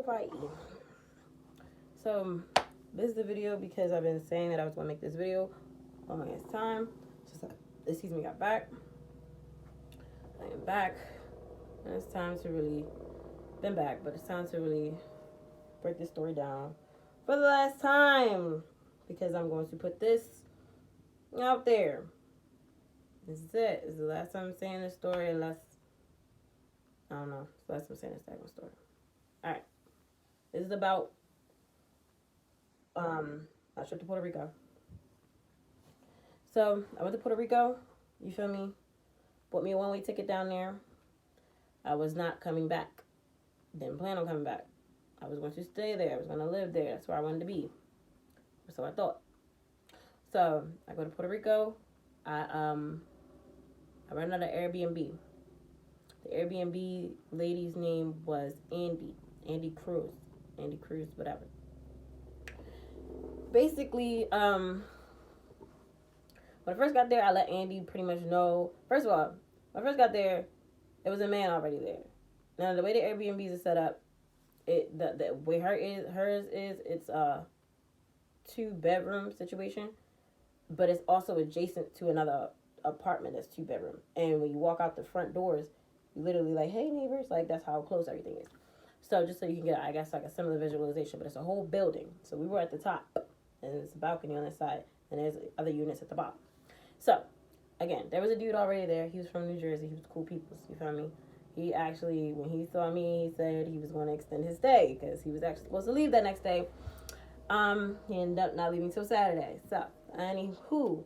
probably eat. So this is the video because I've been saying that I was gonna make this video on my time. Just excuse me, got back. I am back, and it's time to really been back, but it's time to really break this story down for the last time because I'm going to put this out there. This is it. This is the last time I'm saying this story, unless I don't know. It's the last time I'm saying this second story. All right. This is about my trip to Puerto Rico. So I went to Puerto Rico. You feel me? Bought me a one-way ticket down there. I was not coming back. Didn't plan on coming back. I was going to stay there. I was going to live there. That's where I wanted to be. So I thought. So I go to Puerto Rico. I rented an Airbnb. The Airbnb lady's name was Andy Cruz, whatever. Basically, when I first got there, I let Andy pretty much know. First of all, when I first got there, it was a man already there. Now the way the Airbnbs are set up, the way hers is it's a 2-bedroom situation, but it's also adjacent to another apartment that's 2-bedroom. And when you walk out the front doors, you literally like, hey neighbors, like that's how close everything is. So just so you can get, I guess, like a similar visualization, but it's a whole building. So we were at the top, and there's a balcony on this side, and there's other units at the bottom. So again, there was a dude already there. He was from New Jersey. He was cool people. You feel me? He actually, when he saw me, he said he was going to extend his stay because he was actually supposed to leave that next day. He ended up not leaving till Saturday. So, anywho,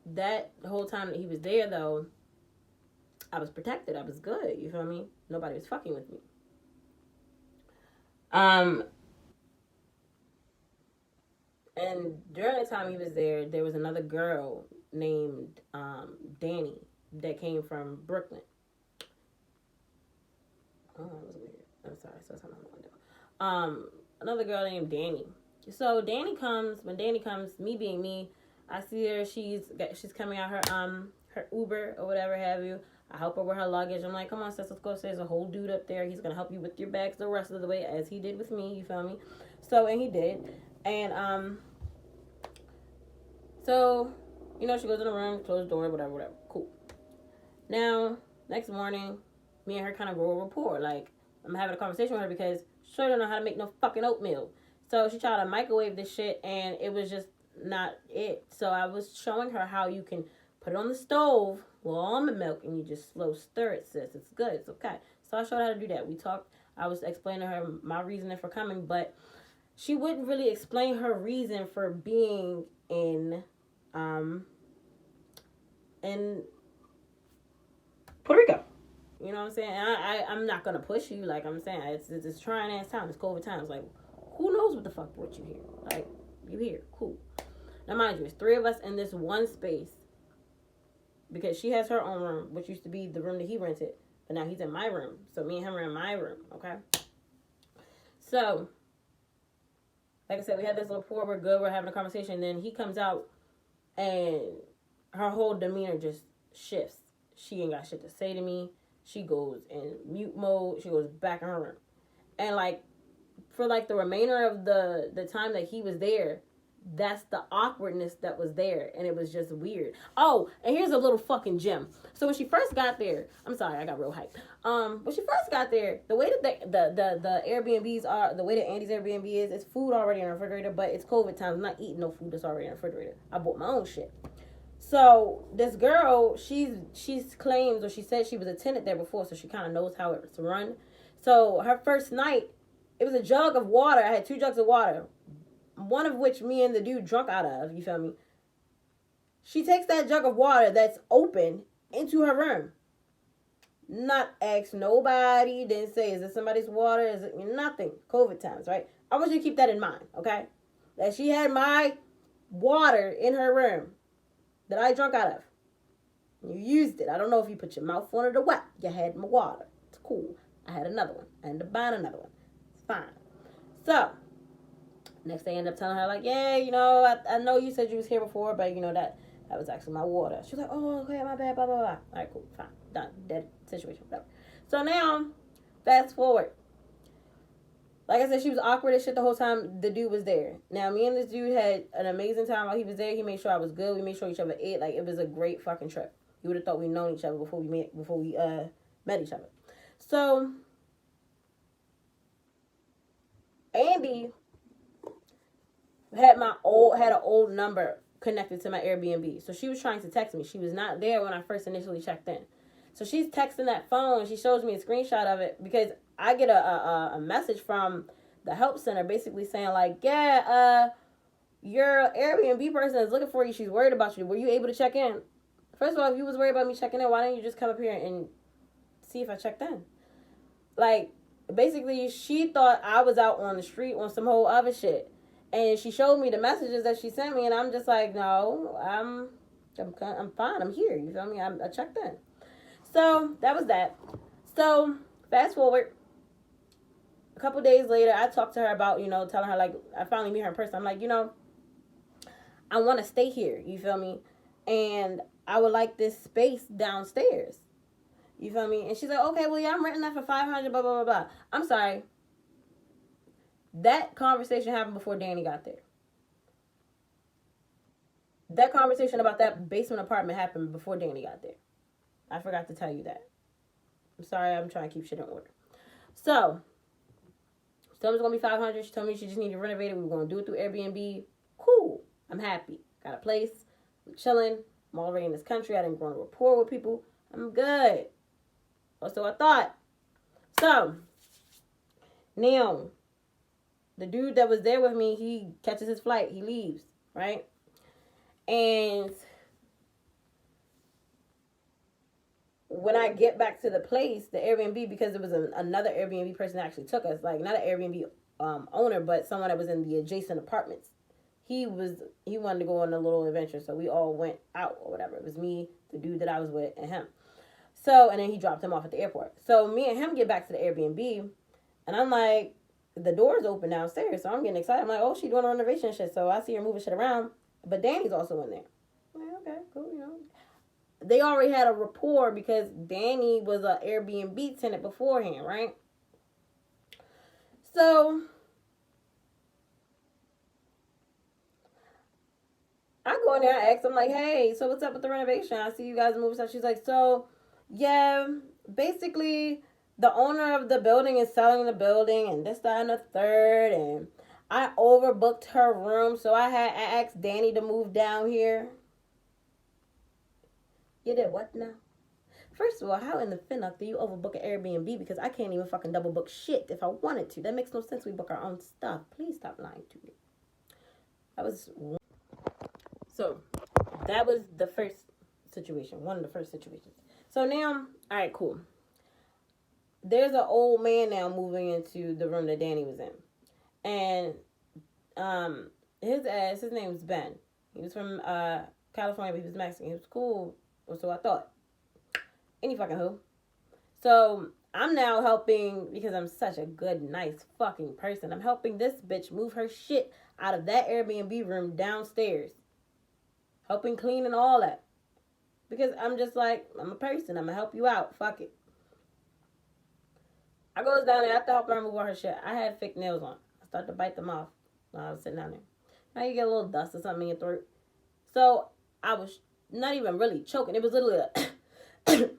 that whole time that he was there, though, I was protected. I was good. You feel me? Nobody was fucking with me. And during the time he was there was another girl named Danny that came from Brooklyn. Oh, that was weird. I'm sorry. So something I'm going to do. Another girl named Danny. So when Danny comes, me being me, I see her. She's coming out her Uber or whatever have you. I help her with her luggage. I'm like, come on, sis, let's go. So there's a whole dude up there. He's gonna help you with your bags the rest of the way, as he did with me. You feel me? So, and he did. And so she goes in the room, closed the door, whatever. Cool. Now, next morning, me and her kind of grow a rapport. Like, I'm having a conversation with her because she don't know how to make no fucking oatmeal. So she tried to microwave this shit, and it was just not it. So I was showing her how you can put it on the stove with almond milk, and you just slow stir it, sis. It's good. It's okay. So I showed her how to do that. We talked. I was explaining to her my reasoning for coming, but she wouldn't really explain her reason for being in Puerto Rico. You know what I'm saying? And I'm not gonna push you. Like I'm saying, it's trying ass time. It's COVID times. Like, who knows what the fuck brought you here? Like, you here? Cool. Now, mind you, it's 3 of us in this one space. Because she has her own room, which used to be the room that he rented. But now he's in my room. So me and him are in my room, okay? So, like I said, we had this little rapport. We're good. We're having a conversation. Then he comes out, and her whole demeanor just shifts. She ain't got shit to say to me. She goes in mute mode. She goes back in her room. And, like, for, like, the remainder of the time that he was there, that's the awkwardness that was there, and it was just weird. Oh, and here's a little fucking gem. So when she first got there, I'm sorry, I got real hyped. When she first got there, the way that the Airbnbs are, the way that Andy's Airbnb is, it's food already in the refrigerator, but it's COVID times. I'm not eating no food that's already in the refrigerator. I bought my own shit. So this girl, she claims, or she said she was a tenant there before, so she kind of knows how it's run. So her first night, it was a jug of water. I had 2 jugs of water. One of which me and the dude drunk out of, you feel me? She takes that jug of water that's open into her room. Not ask nobody, didn't say, is this somebody's water? Is it nothing? COVID times, right? I want you to keep that in mind, okay? That she had my water in her room that I drunk out of. You used it. I don't know if you put your mouth on it or what. You had my water. It's cool. I had another one. I ended up buying another one. It's fine. So, next day, I end up telling her, like, yeah, I know you said you was here before, but, that was actually my water. She was like, oh, okay, my bad, blah, blah, blah. All right, cool, fine, done, dead situation, whatever. So now, fast forward. Like I said, she was awkward as shit the whole time the dude was there. Now, me and this dude had an amazing time while he was there. He made sure I was good. We made sure each other ate. Like, it was a great fucking trip. You would have thought we'd known each other before we met each other. So, Andy had an old number connected to my Airbnb. So she was trying to text me. She was not there when I first initially checked in. So she's texting that phone and she shows me a screenshot of it because I get a message from the help center basically saying like, yeah, your Airbnb person is looking for you. She's worried about you. Were you able to check in? First of all, if you was worried about me checking in, why didn't you just come up here and see if I checked in? Like, basically, she thought I was out on the street on some whole other shit. And she showed me the messages that she sent me, and I'm just like, no, I'm fine. I'm here. You feel me? I checked in. So that was that. So fast forward, a couple days later, I talked to her about, telling her like I finally meet her in person. I'm like, I want to stay here. You feel me? And I would like this space downstairs. You feel me? And she's like, okay, well, yeah, I'm renting that for $500, blah, blah, blah, blah. I'm sorry. That conversation happened before Danny got there. That conversation about that basement apartment happened before Danny got there. I forgot to tell you that. I'm sorry, I'm trying to keep shit in order. So, she told me it's going to be $500. She told me she just needed to renovate it. We were going to do it through Airbnb. Cool. I'm happy. Got a place. I'm chilling. I'm already in this country. I didn't grow a rapport with people. I'm good. Or so I thought. So, now, the dude that was there with me, he catches his flight. He leaves, right? And when I get back to the place, the Airbnb, because it was another Airbnb person that actually took us, like not an Airbnb owner, but someone that was in the adjacent apartments. He wanted to go on a little adventure, so we all went out or whatever. It was me, the dude that I was with, and him. So, and then he dropped him off at the airport. So me and him get back to the Airbnb, and I'm like, the door's open downstairs, so I'm getting excited. I'm like, oh, she's doing a renovation and shit, so I see her moving shit around. But Danny's also in there. I'm like, okay, cool, They already had a rapport because Danny was an Airbnb tenant beforehand, right? So I go in there and ask, I'm like, hey, so what's up with the renovation? I see you guys moving stuff. She's like, so, yeah, basically the owner of the building is selling the building and this, that, and the third. And I overbooked her room, so I asked Danny to move down here. You did what now? First of all, how in the finnuck do you overbook an Airbnb? Because I can't even fucking double book shit if I wanted to. That makes no sense. We book our own stuff. Please stop lying to me. So that was the first situation. One of the first situations. So now, all right, cool. There's an old man now moving into the room that Danny was in. And his name was Ben. He was from California, but he was Mexican. He was cool, or so I thought. Any fucking who. So I'm now helping, because I'm such a good, nice fucking person, I'm helping this bitch move her shit out of that Airbnb room downstairs. Helping clean and all that. Because I'm just like, I'm a person. I'm going to help you out. Fuck it. I goes down there after helping her move all her shit. I had fake nails on. I started to bite them off while I was sitting down there. Now you get a little dust or something in your throat. So I was not even really choking. It was literally a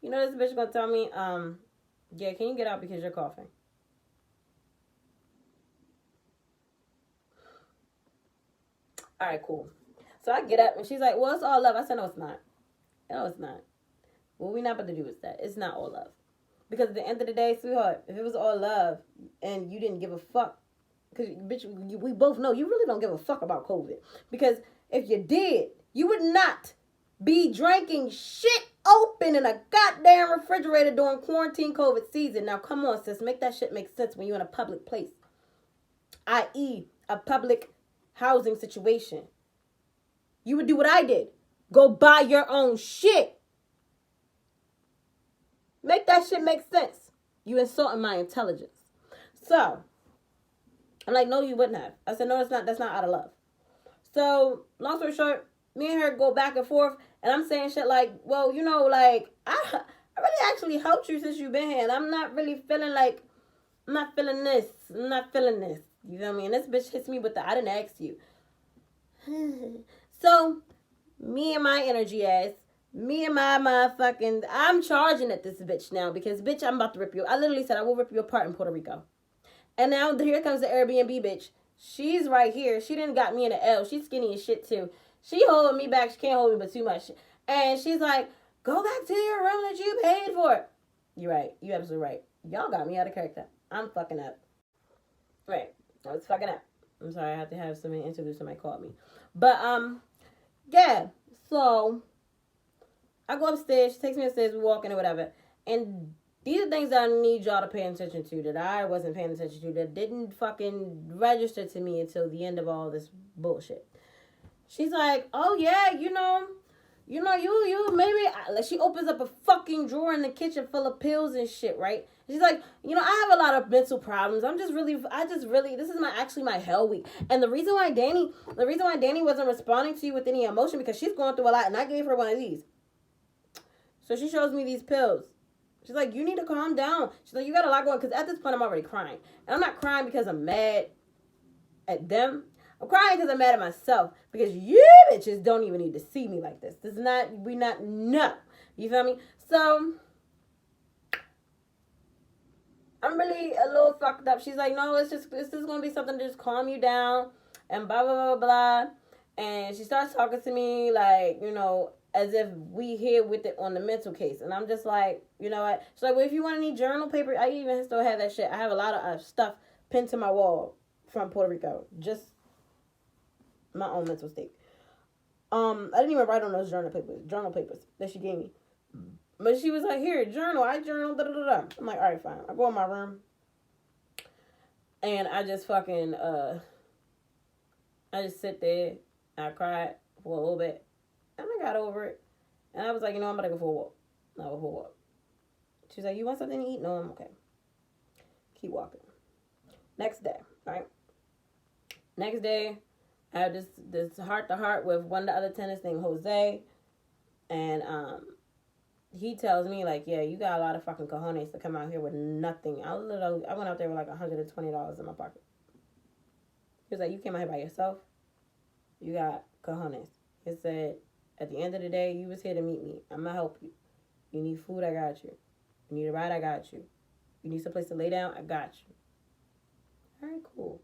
you know this bitch gonna tell me, yeah, can you get out because you're coughing? All right, cool. So I get up and she's like, well, it's all love. I said, no, it's not. No, it's not. What we not about to do is that. It's not all love. Because at the end of the day, sweetheart, if it was all love and you didn't give a fuck, because, bitch, we both know you really don't give a fuck about COVID. Because if you did, you would not be drinking shit open in a goddamn refrigerator during quarantine COVID season. Now, come on, sis. Make that shit make sense when you're in a public place. I.e., a public housing situation. You would do what I did. Go buy your own shit. Make that shit make sense. You insulting my intelligence. So, I'm like, no, you wouldn't have. I said, no, that's not out of love. So, long story short, me and her go back and forth, and I'm saying shit like, well, like, I really actually helped you since you've been here, and I'm not really feeling like, I'm not feeling this. I'm not feeling this. You feel me? And this bitch hits me with the I didn't ask you. So, me and my energy ass, me and my motherfucking, I'm charging at this bitch now because, bitch, I'm about to rip you. I literally said I will rip you apart in Puerto Rico. And now here comes the Airbnb bitch. She's right here. She didn't got me in the L. She's skinny as shit too. She holding me back. She can't hold me but too much. And she's like, go back to your room that you paid for. You're right. You're absolutely right. Y'all got me out of character. I'm fucking up. Right. I was fucking up. I'm sorry. I have to have somebody interview. Somebody called me. But, yeah. So, I go upstairs. She takes me upstairs. We're walking or whatever. And these are things that I need y'all to pay attention to that I wasn't paying attention to that didn't fucking register to me until the end of all this bullshit. She's like, oh, yeah, you maybe, like, she opens up a fucking drawer in the kitchen full of pills and shit, right? She's like, I have a lot of mental problems. This is my hell week. And the reason why Danny wasn't responding to you with any emotion, because she's going through a lot, and I gave her one of these. So she shows me these pills. She's like, you need to calm down. She's like, you got a lot going, because at this point, I'm already crying. And I'm not crying because I'm mad at them. I'm crying because I'm mad at myself. Because you bitches don't even need to see me like this. No. You feel me? So, I'm really a little fucked up. She's like, no, it's just going to be something to just calm you down. And blah, blah, blah, blah. And she starts talking to me like, as if we here with it on the mental case. And I'm just like, you know what? She's like, well, if you want any journal paper, I even still have that shit. I have a lot of stuff pinned to my wall from Puerto Rico. Just my own mental state. I didn't even write on those journal papers that she gave me. But she was like, here, journal. I journal, da da da da. I'm like, all right, fine. I go in my room. And I just fucking, I just sit there. I cried for a little bit. And I got over it. And I was like, I'm about to go for a walk. I go for a walk. She's like, you want something to eat? No, I'm okay. Keep walking. Next day, right? Next day, I have this heart-to-heart with one of the other tenants named Jose. And he tells me, like, yeah, you got a lot of fucking cojones to come out here with nothing. I went out there with like $120 in my pocket. He was like, you came out here by yourself? You got cojones. He said, at the end of the day, you was here to meet me. I'm going to help you. You need food, I got you. You need a ride, I got you. You need some place to lay down, I got you. All right, cool.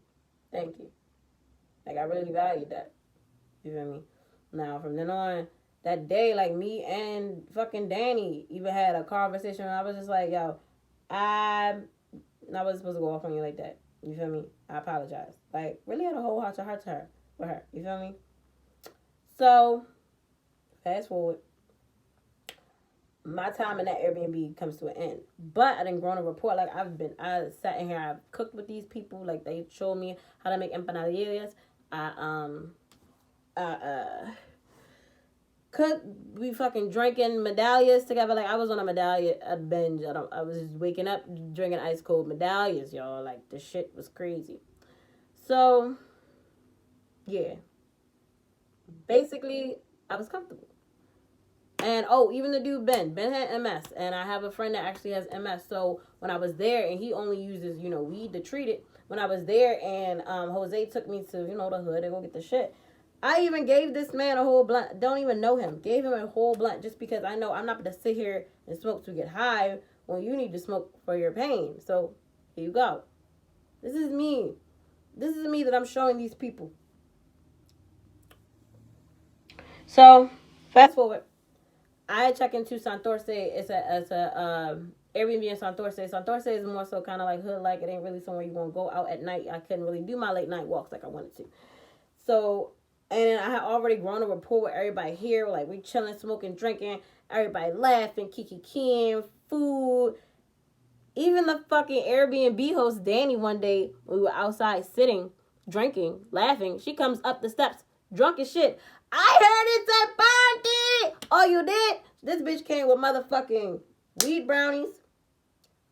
Thank you. Like, I really valued that. You feel me? Now, from then on, that day, like, me and fucking Danny even had a conversation. I was just like, yo, I wasn't supposed to go off on you like that. You feel me? I apologize. Like, really had a whole heart to her with her. You feel me? So, fast forward. My time in that Airbnb comes to an end. But I didn't grow on a report. Like, I sat in here, I've cooked with these people. Like, they showed me how to make empanadillas. Cook, we fucking drinking medallions together. Like, I was on a binge. I was just waking up, drinking ice cold medallions, y'all. Like, the shit was crazy. So, yeah. Basically, I was comfortable. And, even the dude, Ben had MS. And I have a friend that actually has MS. So, when I was there, and he only uses, weed to treat it. When I was there, and Jose took me to, the hood and go get the shit. I even gave this man a whole blunt. Don't even know him. Gave him a whole blunt just because I know I'm not going to sit here and smoke to get high when you need to smoke for your pain. So, here you go. This is me. This is me that I'm showing these people. So, fast forward. I check into Santurce. It's a Airbnb in Santurce. Santurce is more so kind of like hood-like. It ain't really somewhere you want to go out at night. I couldn't really do my late night walks like I wanted to. So, and I had already grown a rapport with everybody here. Like, we chilling, smoking, drinking. Everybody laughing, kikiing, food. Even the fucking Airbnb host, Danny, one day, we were outside sitting, drinking, laughing. She comes up the steps, drunk as shit. I heard it's a party! Oh, you did? This bitch came with motherfucking weed brownies,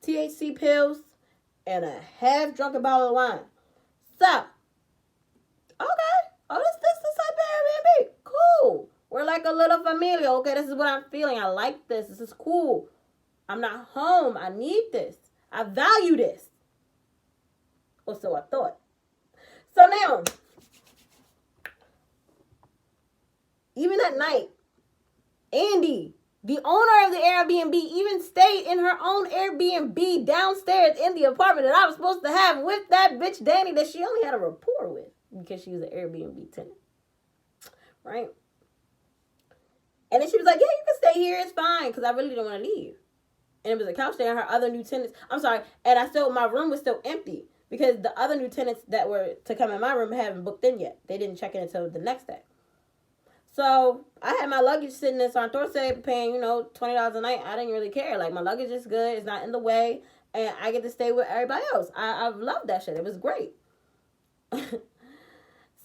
THC pills, and a half-drunken bottle of wine. So, okay. Oh, this type of Airbnb. Cool. We're like a little familia. Okay, this is what I'm feeling. I like this. This is cool. I'm not home. I need this. I value this. Or so I thought. So now, even at night, Andy, the owner of the Airbnb, even stayed in her own Airbnb downstairs in the apartment that I was supposed to have with that bitch Danny that she only had a rapport with because she was an Airbnb tenant. Right? And then she was like, yeah, you can stay here. It's fine because I really don't want to leave. And it was a couch there and her other new tenants. I'm sorry. And my room was still empty because the other new tenants that were to come in my room haven't booked in yet. They didn't check in until the next day. So I had my luggage sitting in Santurce paying, $20 a night. I didn't really care. Like, my luggage is good. It's not in the way. And I get to stay with everybody else. I loved that shit. It was great.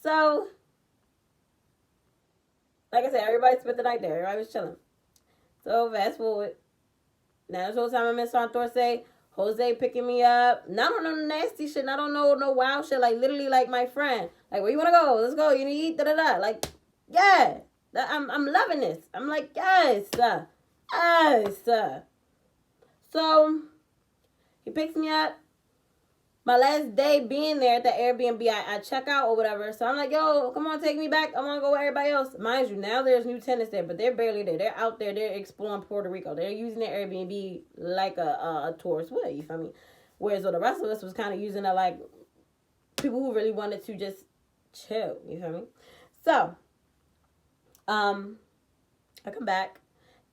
So, like I said, everybody spent the night there. Everybody was chilling. So, fast forward. Now, this whole time I'm in Santurce, Jose picking me up. Not on no nasty shit. Not on no wild shit. Like, literally like my friend. Like, where you want to go? Let's go. You need to eat? Da-da-da. Like, yeah. I'm loving this. I'm like, yes. Yes. So, he picks me up. My last day being there at the Airbnb, I check out or whatever. So I'm like, yo, come on, take me back. I want to go with everybody else. Mind you, now there's new tenants there, but they're barely there. They're out there. They're exploring Puerto Rico. They're using their Airbnb like a tourist would, you feel me? Whereas the rest of us was kind of using it like people who really wanted to just chill, you feel me? So, I come back,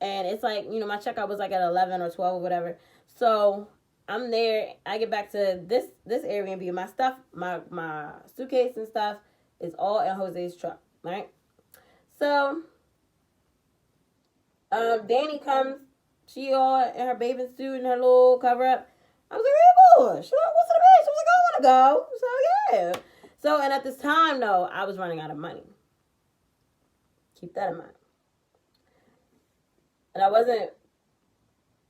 and it's like, my checkout was like at 11 or 12 or whatever. So I'm there. I get back to this Airbnb. My stuff, my suitcase and stuff is all in Jose's truck, right? So, Danny comes. She all in her bathing suit and her little cover up. I was like, where you going? She's like, what's the beach? I was like, I want to go. So, yeah. So, and at this time, though, I was running out of money. Keep that in mind. And I wasn't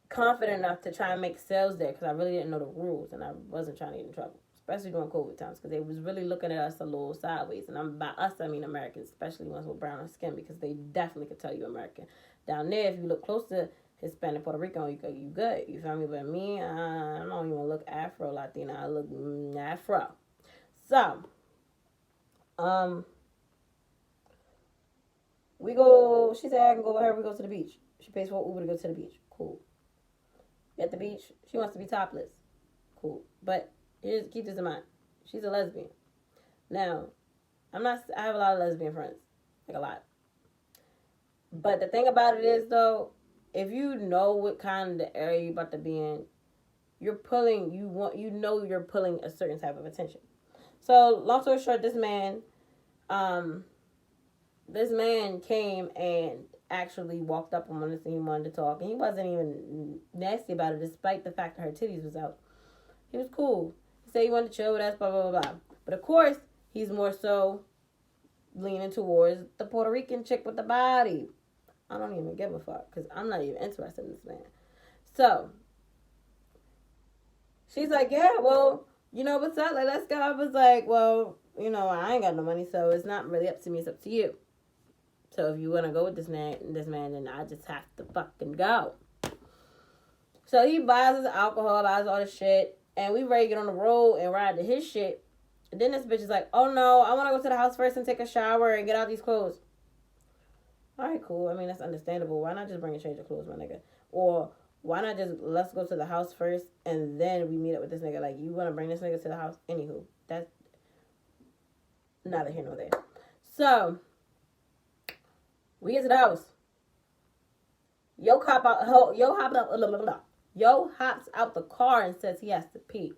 confident enough to try and make sales there because I really didn't know the rules and I wasn't trying to get in trouble, especially during COVID times because they was really looking at us a little sideways. And by us, I mean Americans, especially ones with browner skin, because they definitely could tell you American. Down there, if you look close to Hispanic, Puerto Rico, you good. You feel me? But me, I don't even look Afro Latina. I look Afro. So, we go. She said I can go with her. We go to the beach. She pays for Uber to go to the beach. Cool. At the beach, she wants to be topless. Cool. But keep this in mind. She's a lesbian. Now, I have a lot of lesbian friends. Like a lot. But the thing about it is, though, if you know what kind of area you're about to be in, you're pulling a certain type of attention. So, long story short, this man came and actually walked up on us and he wanted to talk. And he wasn't even nasty about it, despite the fact that her titties was out. He was cool. He said he wanted to chill with us, blah, blah, blah, blah. But of course, he's more so leaning towards the Puerto Rican chick with the body. I don't even give a fuck because I'm not even interested in this man. So, she's like, yeah, well, what's up? Like, let's go. I was like, well, I ain't got no money, so it's not really up to me. It's up to you. So if you want to go with this man, then I just have to fucking go. So he buys us alcohol, buys all this shit, and we ready to get on the road and ride to his shit. And then this bitch is like, oh no, I want to go to the house first and take a shower and get out these clothes. All right, cool. I mean, that's understandable. Why not just bring a change of clothes, my nigga? Or why not just let's go to the house first and then we meet up with this nigga? Like, you want to bring this nigga to the house? Anywho, that's neither here nor there. So, we get to the house. Yo hops out the car and says he has to pee.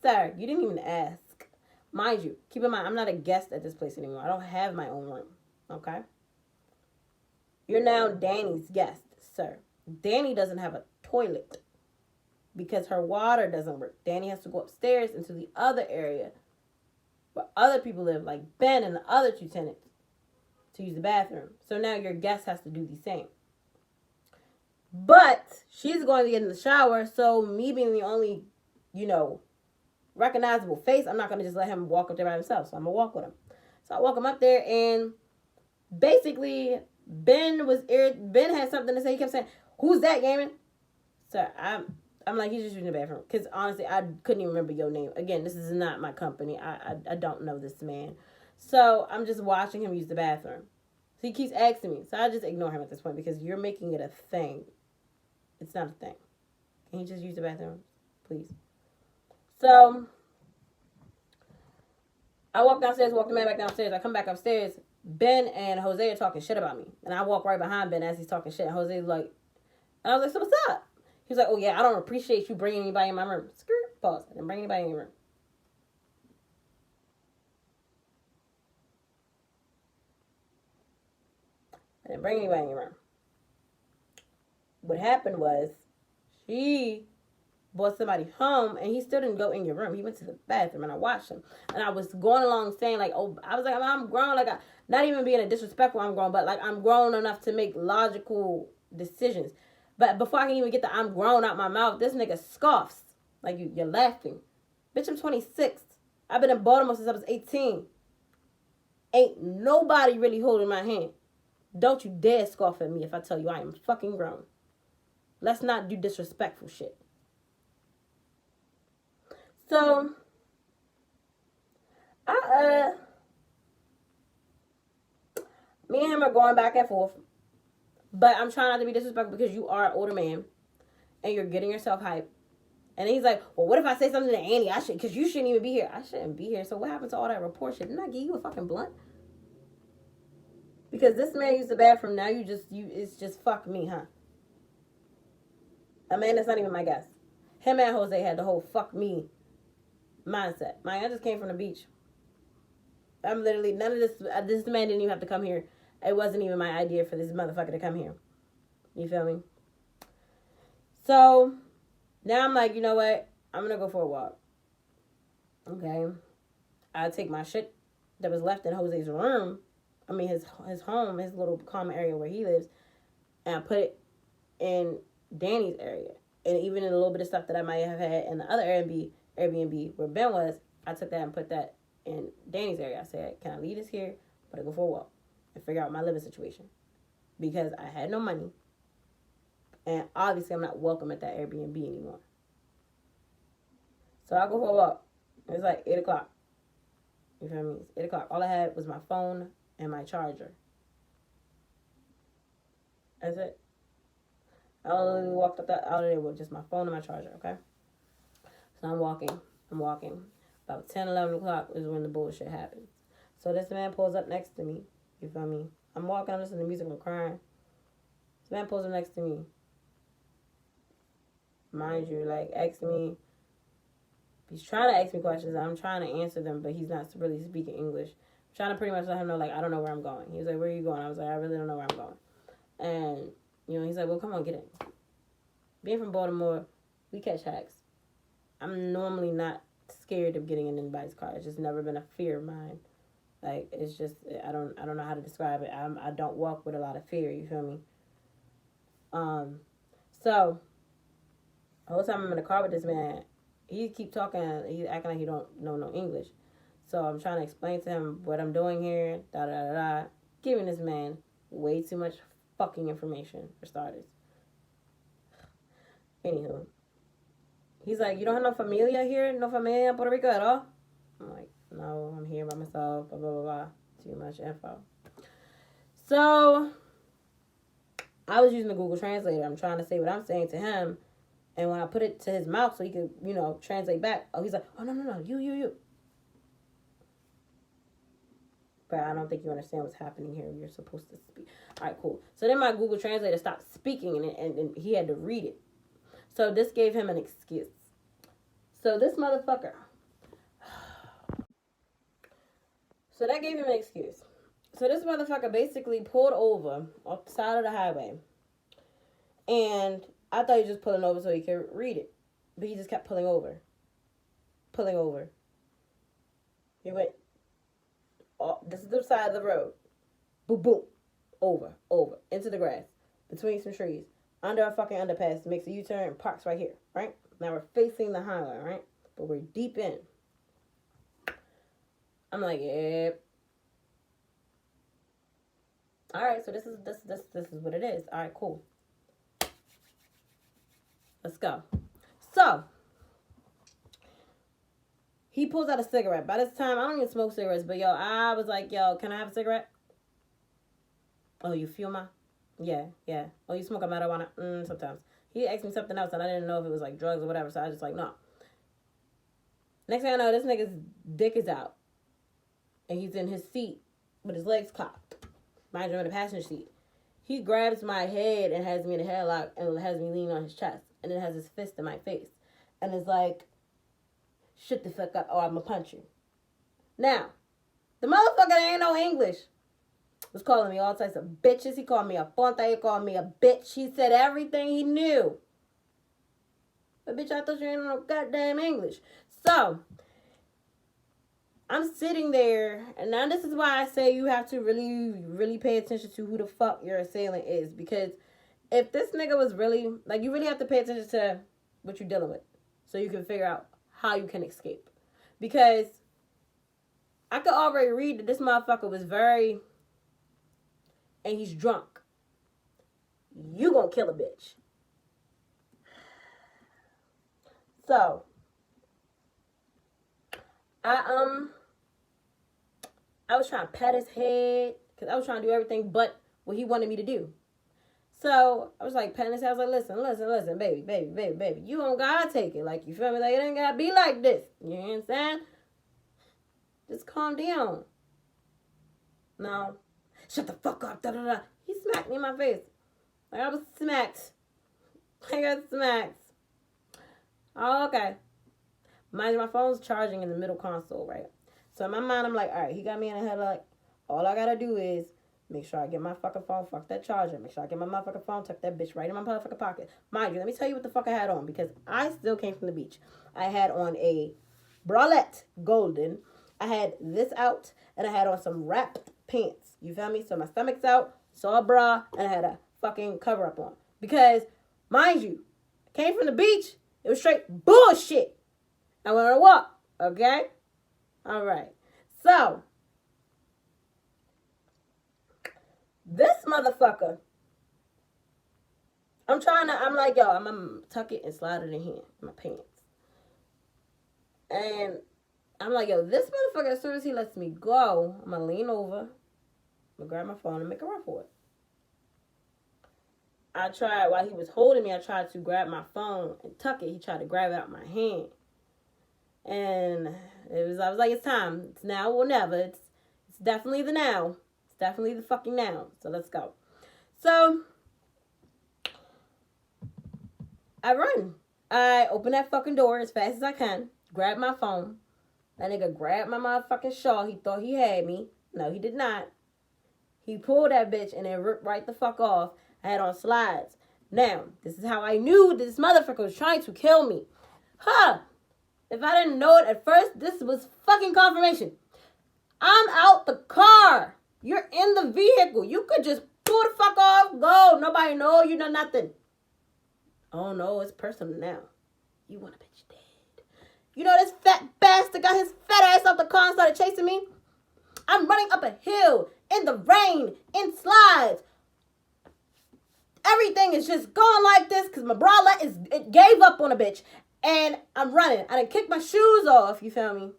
Sir, you didn't even ask. Mind you, keep in mind, I'm not a guest at this place anymore. I don't have my own room. Okay? You're now Danny's guest, sir. Danny doesn't have a toilet because her water doesn't work. Danny has to go upstairs into the other area where other people live, like Ben and the other two tenants, to use the bathroom. So now your guest has to do the same. But she's going to get in the shower, so me being the only, recognizable face, I'm not going to just let him walk up there by himself. So I'm going to walk with him. So I walk him up there, and basically, Ben had something to say. He kept saying, who's that, Gaming? Sir, I'm like, he's just using the bathroom. Because honestly, I couldn't even remember your name. Again, this is not my company. I don't know this man. So I'm just watching him use the bathroom. So he keeps asking me. So I just ignore him at this point because you're making it a thing. It's not a thing. Can you just use the bathroom, please? So I walk downstairs, walk the man back downstairs. I come back upstairs. Ben and Jose are talking shit about me. And I walk right behind Ben as he's talking shit. And Jose's like, and I was like, so what's up? He was like, oh yeah, I don't appreciate you bringing anybody in my room. Skirt, pause. I didn't bring anybody in your room. I didn't bring anybody in your room. What happened was, she brought somebody home and he still didn't go in your room. He went to the bathroom and I watched him. And I was going along saying like, oh, I was like, I'm grown. Like, not even being a disrespectful, I'm grown, but like I'm grown enough to make logical decisions. But before I can even get the I'm grown out my mouth, this nigga scoffs. Like, you're laughing. Bitch, I'm 26. I've been in Baltimore since I was 18. Ain't nobody really holding my hand. Don't you dare scoff at me if I tell you I am fucking grown. Let's not do disrespectful shit. So, me and him are going back and forth. But I'm trying not to be disrespectful because you are an older man. And you're getting yourself hyped. And he's like, well, what if I say something to Annie? I should, because you shouldn't even be here. I shouldn't be here. So what happened to all that report shit? Didn't I give you a fucking blunt? Because this man used the bathroom. Now it's just fuck me, huh? A man that's not even my guest. Him and Jose had the whole fuck me mindset. I just came from the beach. I'm literally, none of this, this man didn't even have to come here. It wasn't even my idea for this motherfucker to come here. You feel me? So, now I'm like, you know what? I'm going to go for a walk. Okay. I take my shit that was left in Jose's room. I mean, his home, his little common area where he lives. And I put it in Danny's area. And even in a little bit of stuff that I might have had in the other Airbnb where Ben was, I took that and put that in Danny's area. I said, can I leave this here? But I go for a walk and figure out my living situation. Because I had no money. And obviously I'm not welcome at that Airbnb anymore. So I go for a walk. It's like 8 o'clock. You feel me? It's 8 o'clock. All I had was my phone and my charger. That's it. I literally walked out of there with just my phone and my charger, okay? So I'm walking. About 10, 11 o'clock is when the bullshit happens. So this man pulls up next to me. You feel me? I'm walking, I'm listening to music, I'm crying. This man pulls up next to me. Mind you, like, he's trying to ask me questions. I'm trying to answer them, but he's not really speaking English. I'm trying to pretty much let him know, like, I don't know where I'm going. He was like, where are you going? I was like, I really don't know where I'm going. And, you know, he's like, well, come on, get in. Being from Baltimore, we catch hacks. I'm normally not scared of getting in anybody's car. It's just never been a fear of mine. Like, it's just, I don't know how to describe it. I don't walk with a lot of fear, you feel me? So, the whole time I'm in the car with this man, he keep talking, he's acting like he don't know no English. So I'm trying to explain to him what I'm doing here, giving this man way too much fucking information, for starters. Anywho, he's like, you don't have no familia here? No familia in Puerto Rico at all? I'm like, no, I'm here by myself, blah, blah, blah, blah. Too much info. So, I was using the Google Translator. I'm trying to say what I'm saying to him. And when I put it to his mouth so he could, you know, translate back, he's like, oh, no, you. But I don't think you understand what's happening here. You're supposed to speak. All right, cool. So then my Google Translator stopped speaking, and he had to read it. So this gave him an excuse. So this motherfucker. So that gave him an excuse. So this motherfucker basically pulled over off the side of the highway. And I thought he was just pulling over so he could read it. But he just kept pulling over. He went, oh, this is the side of the road. Boom, boom. Over. Into the grass. Between some trees. Under a fucking underpass. Makes a U-turn and parks right here. Right? Now we're facing the highway, right? But we're deep in. I'm like, yep. Alright, so this is what it is. Alright, cool. Let's go. So, he pulls out a cigarette. By this time, I don't even smoke cigarettes, but yo, I was like, yo, can I have a cigarette? Oh, you feel my? Yeah. Oh, you smoke a marijuana? Sometimes. He asked me something else, and I didn't know if it was like drugs or whatever, so I was just like, no. Next thing I know, this nigga's dick is out. And he's in his seat with his legs cocked. Mind you, in the passenger seat. He grabs my head and has me in a headlock and has me lean on his chest. And then has his fist in my face. And is like, shut the fuck up or I'm gonna punch you. Now, the motherfucker that ain't no English was calling me all types of bitches. He called me a fonta. He called me a bitch. He said everything he knew. But bitch, I thought you ain't no goddamn English. So, I'm sitting there, and now this is why I say you have to really, really pay attention to who the fuck your assailant is. Because if this nigga was really, like, you really have to pay attention to what you're dealing with. So you can figure out how you can escape. Because I could already read that this motherfucker was very, and he's drunk. You gonna kill a bitch. So, I was trying to pat his head because I was trying to do everything but what he wanted me to do. So I was like patting his head. I was like, listen, baby. You don't gotta take it. Like, you feel me? Like, it ain't gotta be like this. You know what I'm saying? Just calm down. No. Shut the fuck up. Da, da, da. He smacked me in my face. Like, I was smacked. I got smacked. Oh, okay. Mind you, my phone's charging in the middle console, right? So in my mind, I'm like, all right, he got me in a headlock. All I gotta do is make sure I get my fucking phone, fuck that charger. Make sure I get my motherfucking phone, tuck that bitch right in my motherfucking pocket. Mind you, let me tell you what the fuck I had on, because I still came from the beach. I had on a bralette, golden. I had this out, and I had on some wrapped pants. You feel me? So my stomach's out, saw a bra, and I had a fucking cover up on. Because, mind you, I came from the beach. It was straight bullshit. I went on a walk, okay? All right. So, this motherfucker, I'm like, yo, I'm going to tuck it and slide it in here, in my pants. And I'm like, yo, this motherfucker, as soon as he lets me go, I'm going to lean over, I'm going to grab my phone and make a run for it. I tried, while he was holding me, I tried to grab my phone and tuck it. He tried to grab it out of my hand. And I was like, it's time. It's now or never. It's definitely the now. It's definitely the fucking now. So let's go. So I run. I open that fucking door as fast as I can. Grab my phone. That nigga grabbed my motherfucking shawl. He thought he had me. No, he did not. He pulled that bitch and then ripped right the fuck off. I had on slides. Now, this is how I knew this motherfucker was trying to kill me. Huh. If I didn't know it at first, this was fucking confirmation. I'm out the car. You're in the vehicle. You could just pull the fuck off, go. Nobody know you know nothing. Oh no, it's personal now. You want a bitch dead. You know this fat bastard got his fat ass off the car and started chasing me? I'm running up a hill, in the rain, in slides. Everything is just going like this because my bralette it gave up on a bitch. And I'm running. I done kicked my shoes off, you feel me?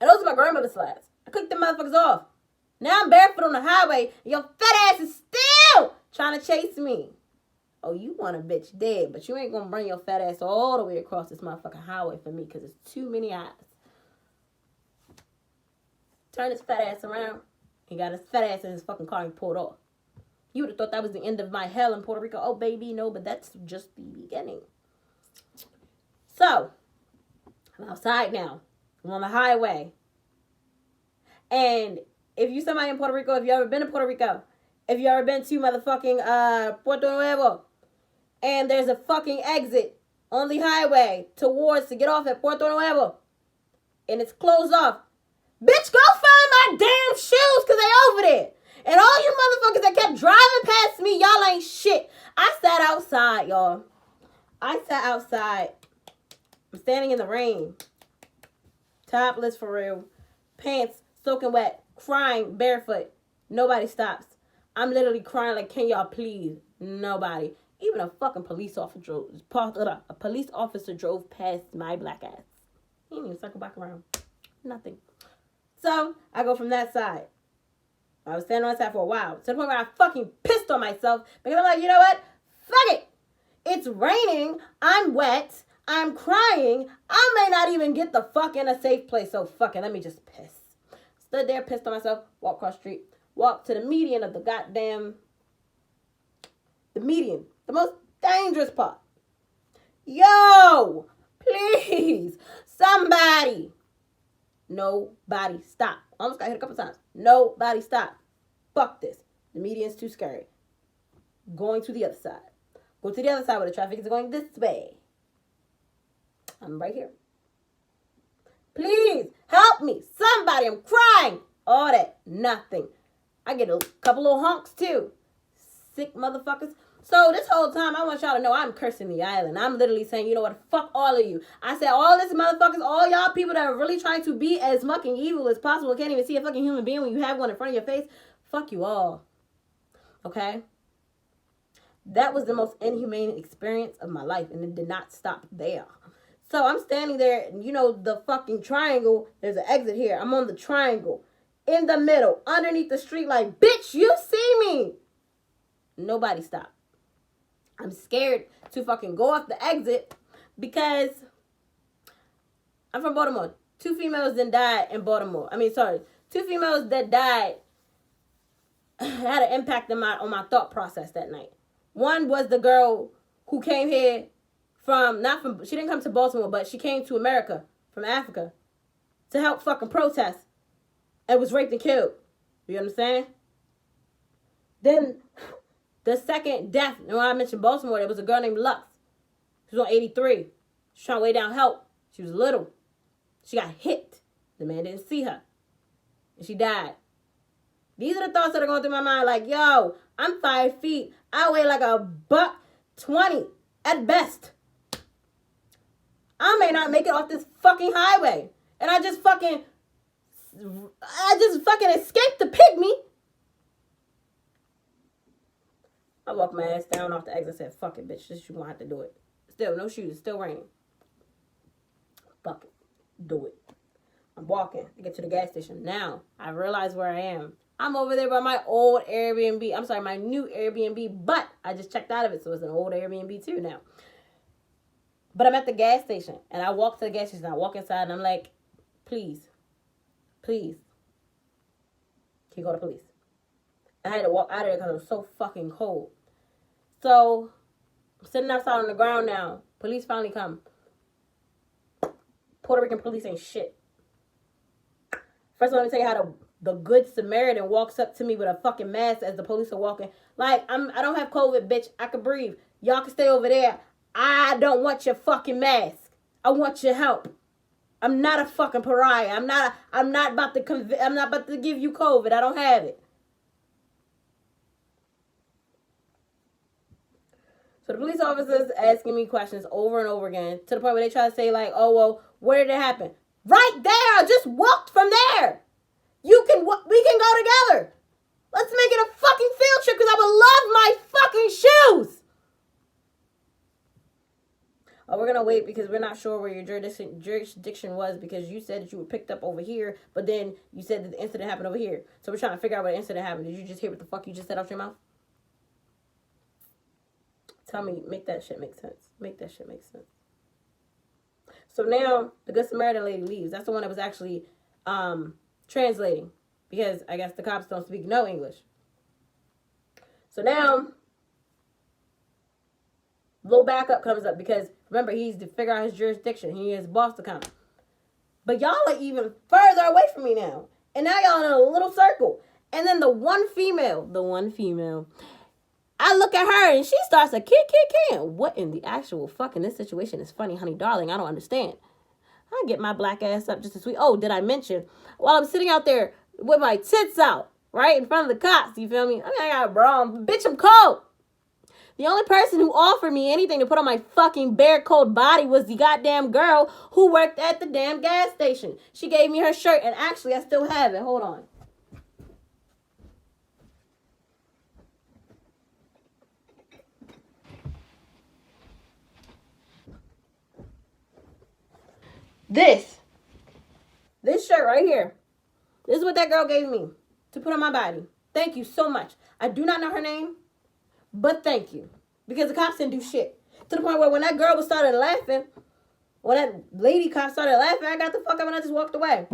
And those are my grandmother's slides. I kicked them motherfuckers off. Now I'm barefoot on the highway, and your fat ass is still trying to chase me. Oh, you want a bitch dead, but you ain't gonna bring your fat ass all the way across this motherfucking highway for me because it's too many eyes. Turn his fat ass around. He got his fat ass in his fucking car and pulled off. You would have thought that was the end of my hell in Puerto Rico. Oh, baby, no, but that's just the beginning. So, I'm outside now. I'm on the highway. And if you somebody in Puerto Rico, if you ever been to Puerto Rico, if you ever been to motherfucking Puerto Nuevo, and there's a fucking exit on the highway to get off at Puerto Nuevo, and it's closed off, bitch, go find my damn shoes because they over there. And all you motherfuckers that kept driving past me, y'all ain't shit. I sat outside, y'all. I sat outside. I'm standing in the rain. Topless for real. Pants soaking wet. Crying barefoot. Nobody stops. I'm literally crying like, can y'all please? Nobody. Even a fucking police officer drove past my black ass. He didn't even circle back around. Nothing. So I go from that side. I was standing on that side for a while. To the point where I fucking pissed on myself. Because I'm like, you know what? Fuck it. It's raining. I'm wet. I'm crying. I may not even get the fuck in a safe place. So fuck it. Let me just piss. Stood there, pissed on myself. Walked across the street. Walked to the median of the goddamn... The median. The most dangerous part. Yo! Please! Somebody! Nobody stop. Almost got hit a couple times. Nobody stop. Fuck this. The median's too scary. Going to the other side. Go to the other side where the traffic is going this way. I'm right here. Please help me. Somebody, I'm crying. All that. Nothing. I get a couple little honks too. Sick motherfuckers. So this whole time, I want y'all to know I'm cursing the island. I'm literally saying, you know what, fuck all of you. I said, all this motherfuckers, all y'all people that are really trying to be as fucking evil as possible, can't even see a fucking human being when you have one in front of your face. Fuck you all. Okay? That was the most inhumane experience of my life, and it did not stop there. So I'm standing there, and you know the fucking triangle, there's an exit here. I'm on the triangle, in the middle, underneath the street, like, bitch, you see me. Nobody stopped. I'm scared to fucking go off the exit because I'm from Baltimore. 2 females then died in Baltimore. 2 females that died had an impact on my thought process that night. One was the girl who came here she didn't come to Baltimore, but she came to America from Africa to help fucking protest and was raped and killed. You understand? Then the second death, and when I mentioned Baltimore, there was a girl named Lux. She was on 83. She was trying to lay down help. She was little. She got hit. The man didn't see her. And she died. These are the thoughts that are going through my mind. Like, yo, I'm 5 feet. I weigh like a $120 at best. I may not make it off this fucking highway. And I just fucking escaped the pygmy. I walked my ass down off the exit and said, fuck it, bitch. This you gonna have to do it. Still, no shoes. Still raining. Fuck it. Do it. I'm walking to get to the gas station. Now, I realize where I am. I'm over there by my old Airbnb. I'm sorry, my new Airbnb. But I just checked out of it, so it's an old Airbnb too now. But I'm at the gas station. And I walk to the gas station. I walk inside and I'm like, please. Can you call the police? I had to walk out of there because it was so fucking cold. So, I'm sitting outside on the ground now. Police finally come. Puerto Rican police ain't shit. First, let me tell you how the good Samaritan walks up to me with a fucking mask as the police are walking. Like, I don't have COVID, bitch. I can breathe. Y'all can stay over there. I don't want your fucking mask. I want your help. I'm not a fucking pariah. I'm not about to give you COVID. I don't have it. So the police officers asking me questions over and over again to the point where they try to say like, oh, well, where did it happen? Right there. I just walked from there. We can go together. Let's make it a fucking field trip because I would love my fucking shoes. Oh, we're going to wait because we're not sure where your jurisdiction was because you said that you were picked up over here, but then you said that the incident happened over here. So we're trying to figure out where the incident happened. Did you just hear what the fuck you just said out your mouth? Tell me, make that shit make sense. Make that shit make sense. So now the Good Samaritan lady leaves. That's the one that was actually translating because I guess the cops don't speak no English. So now little backup comes up because remember he needs to figure out his jurisdiction. He needs his boss to come. But y'all are even further away from me now. And now y'all in a little circle. And then the one female, I look at her and she starts to kick. What in the actual fucking this situation is funny, honey, darling. I don't understand. I get my black ass up just as sweet. Oh, did I mention while I'm sitting out there with my tits out, right in front of the cops? You feel me? I got a bra on. Bitch, I'm cold. The only person who offered me anything to put on my fucking bare cold body was the goddamn girl who worked at the damn gas station. She gave me her shirt, and actually, I still have it. Hold on. This shirt right here. This is what that girl gave me to put on my body. Thank you so much. I do not know her name, but thank you. Because the cops didn't do shit. To the point where when that girl started laughing, when that lady cop started laughing, I got the fuck up and I just walked away.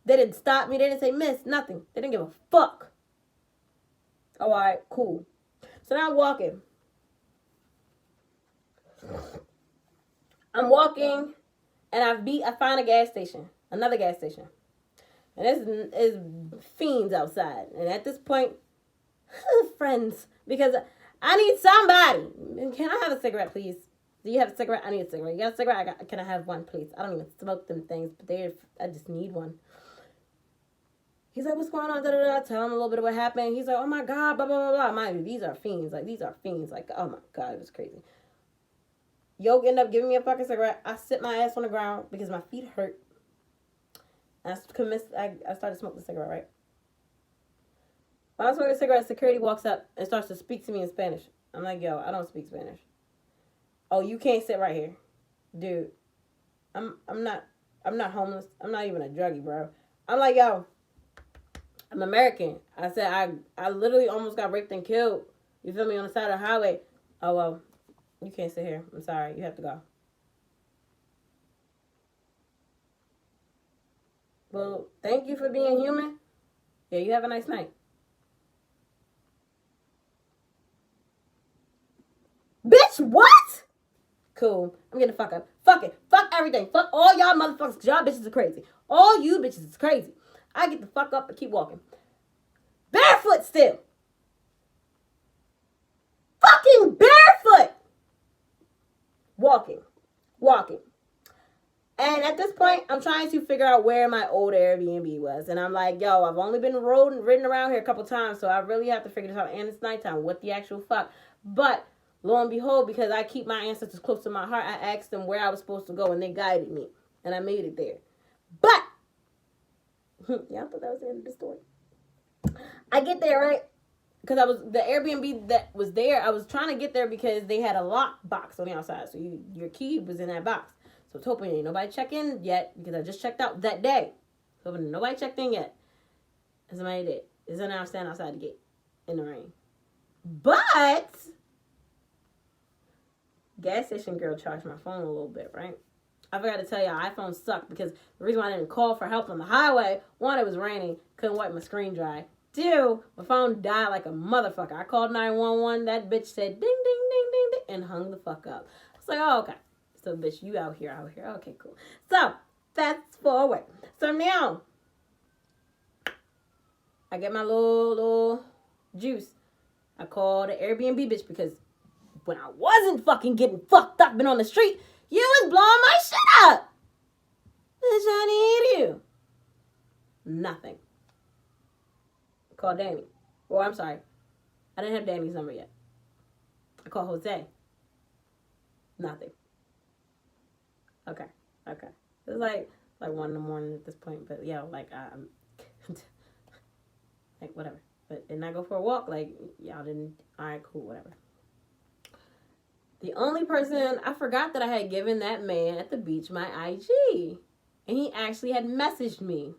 They didn't stop me. They didn't say miss, nothing. They didn't give a fuck. Oh, all right, cool. So now I'm walking. And I find a gas station. Another gas station. And this is fiends outside. And at this point, friends, because I need somebody. Can I have a cigarette, please? Do you have a cigarette? I need a cigarette. You got a cigarette? Can I have one, please? I don't even smoke them things, but I just need one. He's like, what's going on? Da, da, da. Tell him a little bit of what happened. He's like, oh my God, blah, blah, blah, blah. Mind you, these are fiends. Like, oh my God, it was crazy. Yo ended up giving me a fucking cigarette. I sit my ass on the ground because my feet hurt. I started smoking a cigarette, right? When I was smoking a cigarette, security walks up and starts to speak to me in Spanish. I'm like, yo, I don't speak Spanish. Oh, you can't sit right here. Dude, I'm not homeless. I'm not even a druggie, bro. I'm like, yo, I'm American. I said, I literally almost got raped and killed. You feel me? On the side of the highway. Oh, well, you can't sit here. I'm sorry. You have to go. Well, thank you for being human. Yeah, you have a nice night. Bitch, what? Cool. I'm getting the fuck up. Fuck it. Fuck everything. Fuck all y'all motherfuckers, because y'all bitches are crazy. All you bitches is crazy. I get the fuck up and keep walking. Barefoot still. Fucking barefoot. Walking. And at this point, I'm trying to figure out where my old Airbnb was. And I'm like, yo, I've only been ridden around here a couple times, so I really have to figure this out. And it's nighttime. What the actual fuck? But lo and behold, because I keep my ancestors close to my heart, I asked them where I was supposed to go, and they guided me. And I made it there. But, y'all thought that was the end of the story. I get there, right? Because the Airbnb that was there, I was trying to get there because they had a lock box on the outside. So your key was in that box. So I was hoping ain't nobody check in yet because I just checked out that day. So nobody checked in yet. And somebody did. So now I'm standing outside the gate in the rain. But gas station girl charged my phone a little bit, right? I forgot to tell y'all, iPhones suck because the reason why I didn't call for help on the highway, one, it was raining, couldn't wipe my screen dry. Two, my phone died like a motherfucker. I called 911, that bitch said ding, ding, ding, ding, ding, and hung the fuck up. I was like, oh, okay. So, bitch, you out here. Okay, cool. So, fast forward. So now, I get my little juice. I call the Airbnb bitch because when I wasn't fucking getting fucked up and on the street, you was blowing my shit up. Bitch, I need you. Nothing. Call Danny. Well, I'm sorry. I didn't have Danny's number yet. I called Jose. Nothing. Okay. It was like 1 a.m. at this point, but yeah, like like whatever. But didn't I go for a walk? Like y'all didn't. All right, cool, whatever. The only person I forgot that I had given that man at the beach my IG, and he actually had messaged me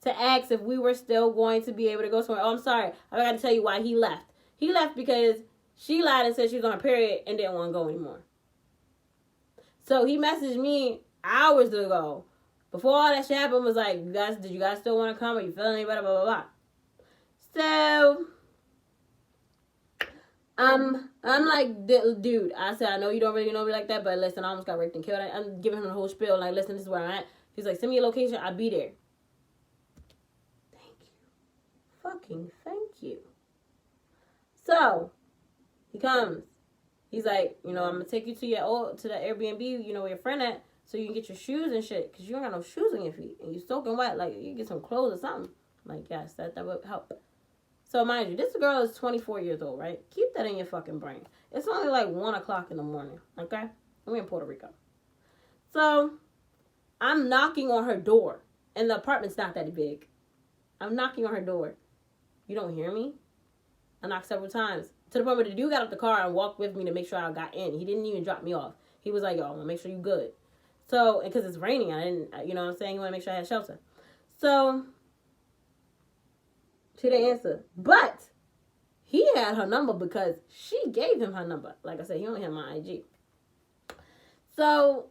to ask if we were still going to be able to go somewhere. Oh, I'm sorry. I got to tell you why he left. He left because she lied and said she was on her period and didn't want to go anymore. So he messaged me hours ago. Before all that shit happened, was like, did you guys still want to come? Are you feeling any better? Blah, blah, blah. So, I'm like, dude, I said, I know you don't really know me like that, but listen, I almost got raped and killed. I'm giving him the whole spiel. Like, listen, this is where I'm at. He's like, send me a location. I'll be there. Thank you. Fucking thank you. So, he comes. He's like, I'm going to take you to the Airbnb, where your friend at, so you can get your shoes and shit, because you don't got no shoes on your feet, and you soaking wet, like, you get some clothes or something. I'm like, yes, that would help. So, mind you, this girl is 24 years old, right? Keep that in your fucking brain. It's only like 1 o'clock in the morning, okay? We're in Puerto Rico. So, I'm knocking on her door, and the apartment's not that big. I'm knocking on her door. You don't hear me? I knocked several times. To the point where the dude got out the car and walked with me to make sure I got in. He didn't even drop me off. He was like, yo, I'm going to make sure you good. So, because it's raining, I didn't, you know what I'm saying? You want to make sure I had shelter. So, she didn't answer. But he had her number because she gave him her number. Like I said, he only had my IG. So,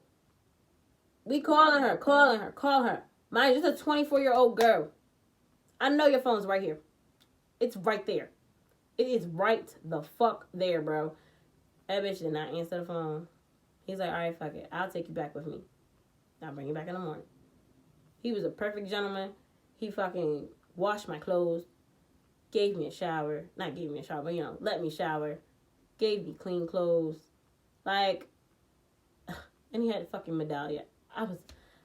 we calling her. Mind you, just a 24-year-old girl. I know your phone's right here. It's right there. It is right the fuck there, bro. That bitch did not answer the phone. He's like, all right, fuck it. I'll take you back with me. I'll bring you back in the morning. He was a perfect gentleman. He fucking washed my clothes. Gave me a shower. Not gave me a shower, but, you know, let me shower. Gave me clean clothes. Like, and he had a fucking medallion. I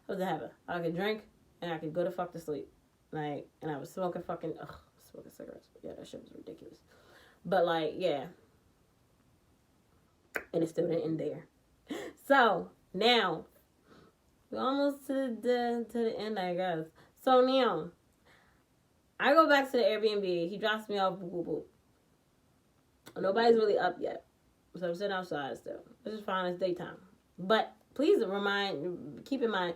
was a heaven. I could drink and I could go to fuck to sleep. Like, and I was smoking smoking cigarettes. Yeah, that shit was ridiculous. But, like, yeah. And it still didn't end there. So, now, we're almost to the end, I guess. So, now, I go back to the Airbnb. He drops me off. Boop, boop, boop. Nobody's really up yet. So, I'm sitting outside still. Which is fine. It's daytime. But, please keep in mind,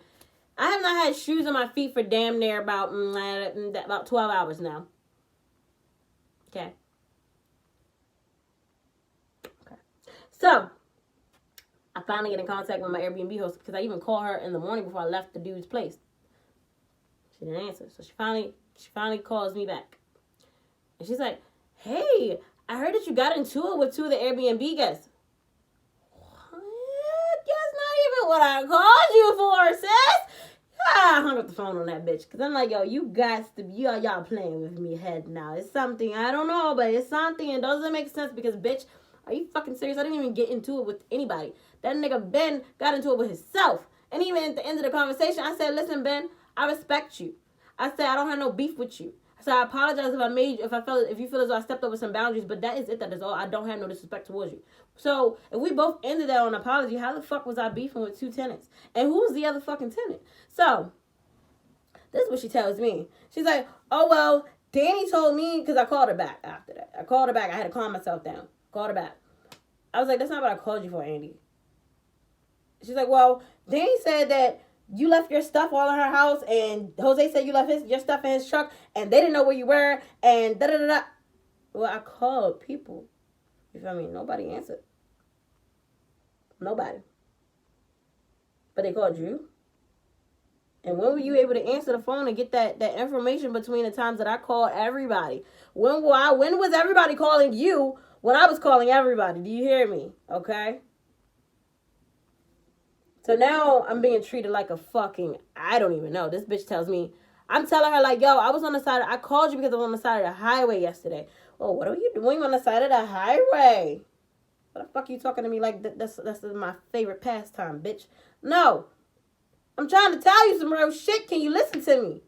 I have not had shoes on my feet for damn near about 12 hours now. Okay. So, I finally get in contact with my Airbnb host because I even called her in the morning before I left the dude's place. She didn't answer. So she finally calls me back. And she's like, hey, I heard that you got into it with two of the Airbnb guests. What? That's not even what I called you for, sis. I hung up the phone on that bitch because I'm like, yo, y'all playing with me head now. It's something, I don't know, but it's something. It doesn't make sense because, bitch, are you fucking serious? I didn't even get into it with anybody. That nigga Ben got into it with himself. And even at the end of the conversation, I said, listen, Ben, I respect you. I said, I don't have no beef with you. I said, I apologize if you feel as though I stepped over some boundaries, but that is it. That is all. I don't have no disrespect towards you. So, if we both ended that on an apology, how the fuck was I beefing with two tenants? And who was the other fucking tenant? So, this is what she tells me. She's like, oh, well, Danny told me, because I called her back after that. I called her back. I had to calm myself down. Called her back. I was like, that's not what I called you for, Andy. She's like, well, Danny said that you left your stuff all in her house, and Jose said you left your stuff in his truck, and they didn't know where you were, and da-da-da-da. Well, I called people. You feel me? Nobody answered. Nobody. But they called you. And when were you able to answer the phone and get that information between the times that I called everybody? When was everybody calling you when I was calling everybody? Do you hear me? Okay? So now I'm being treated like a fucking, I don't even know. This bitch tells me, I'm telling her like, yo, I called you because I was on the side of the highway yesterday. Oh, what are you doing on the side of the highway? What the fuck are you talking to me like that's my favorite pastime, bitch? No. I'm trying to tell you some real shit. Can you listen to me?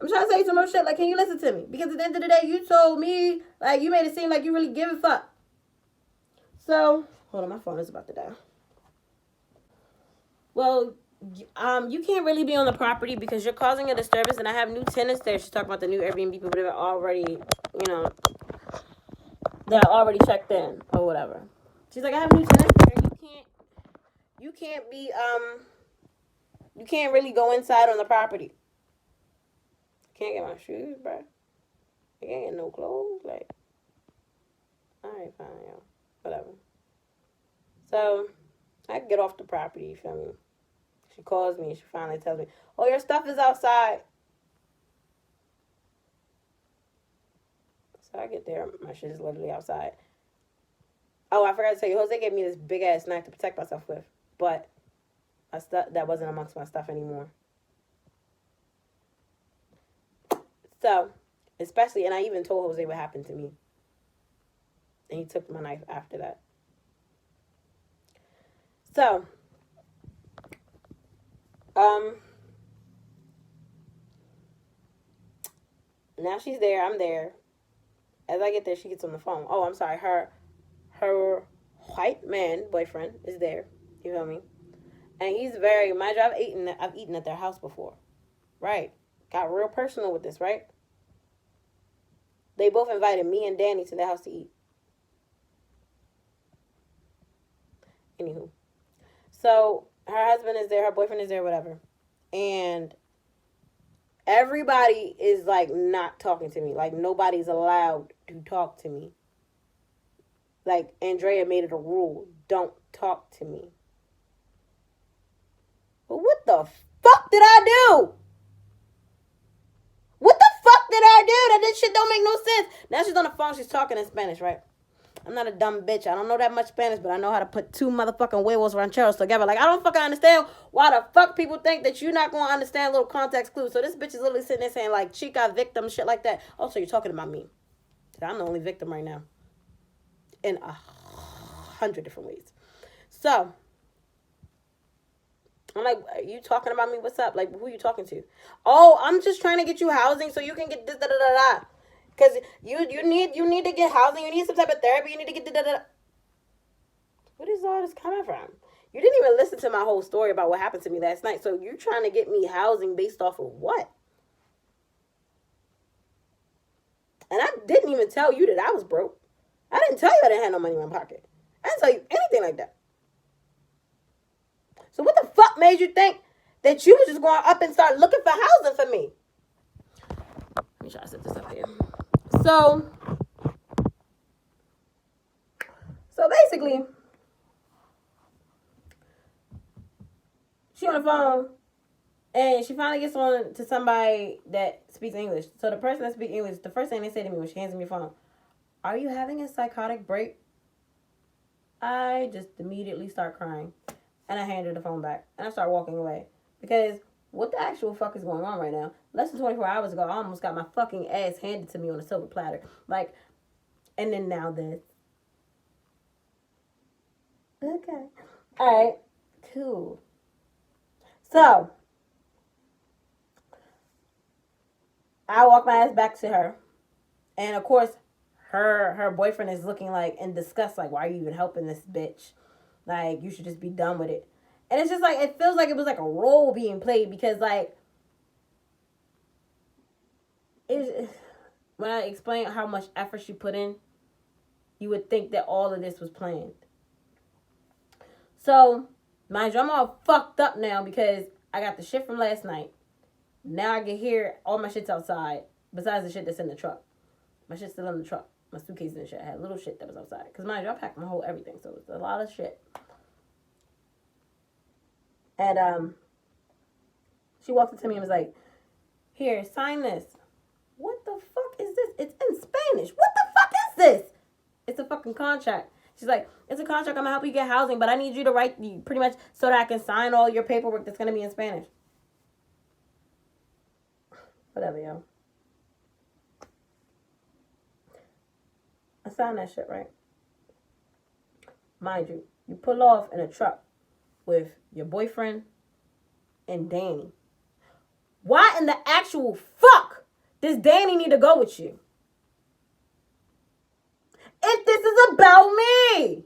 I'm trying to tell you some real shit. Like, can you listen to me? Because at the end of the day, you told me, like, you made it seem like you really give a fuck. So, hold on, my phone is about to die. Well, you can't really be on the property because you're causing a disturbance, and I have new tenants there. She's talking about the new Airbnb people that are already, that are already checked in or whatever. She's like, I have new tenants there. You can't really go inside on the property. Can't get my shoes, bro. I can't get no clothes. Like, all right, fine, yo. Whatever. So, I get off the property, you feel me? She calls me. She finally tells me, oh, your stuff is outside. So, I get there. My shit is literally outside. Oh, I forgot to tell you, Jose gave me this big-ass knife to protect myself with. But my stuff, that wasn't amongst my stuff anymore. So, especially, and I even told Jose what happened to me. And he took my knife after that. So, now she's there, I'm there. As I get there, she gets on the phone. Oh, I'm sorry, her white man boyfriend is there. You feel me? And he's very, mind you, I've eaten at their house before. Right. Got real personal with this, right? They both invited me and Danny to their house to eat. Anywho, So her husband is there, her boyfriend is there, whatever. And everybody is like not talking to me. Like nobody's allowed to talk to me. Like Andrea made it a rule. Don't talk to me. But what the fuck did I do? What the fuck did I do? That this shit don't make no sense. Now she's on the phone. She's talking in Spanish, right? I'm not a dumb bitch. I don't know that much Spanish, but I know how to put two motherfucking huevos rancheros together. Like, I don't fucking understand why the fuck people think that you're not going to understand little context clues. So this bitch is literally sitting there saying, like, chica, victim, shit like that. Oh, so you're talking about me. I'm the only victim right now. In 100 different ways. So, I'm like, are you talking about me? What's up? Like, who are you talking to? Oh, I'm just trying to get you housing so you can get this, da, da, da, da. Because you need to get housing. You need some type of therapy. You need to get da, da, da. What is all this coming from? You didn't even listen to my whole story about what happened to me last night. So you're trying to get me housing based off of what? And I didn't even tell you that I was broke. I didn't tell you I didn't have no money in my pocket. I didn't tell you anything like that. So what the fuck made you think that you was just going up and start looking for housing for me? Let me try to set this up here. So basically, she on the phone, and she finally gets on to somebody that speaks English. So the person that speaks English, the first thing they say to me when she hands me the phone, are you having a psychotic break? I just immediately start crying. And I hand her the phone back. And I start walking away. Because what the actual fuck is going on right now? Less than 24 hours ago, I almost got my fucking ass handed to me on a silver platter. Like, and then now this. Okay. Alright. Cool. So, I walk my ass back to her. And of course, her boyfriend is looking like in disgust. Like, why are you even helping this bitch? Like, you should just be done with it. And it's just like, it feels like it was like a role being played because, like, when I explain how much effort she put in, you would think that all of this was planned. So, mind you, I'm all fucked up now because I got the shit from last night. Now I can hear all my shit's outside, besides the shit that's in the truck. My shit's still in the truck. My suitcase and shit. I had little shit that was outside. Because mind you, I packed my whole everything, so it's a lot of shit. And she walked up to me and was like, here, sign this. What the fuck is this? It's in Spanish. What the fuck is this? It's a fucking contract. She's like, it's a contract. I'm going to help you get housing, but I need you to write pretty much so that I can sign all your paperwork that's going to be in Spanish. Whatever, yo. I signed that shit, right? Mind you, you pull off in a truck with your boyfriend and Danny. Why in the actual fuck does Danny need to go with you? If this is about me.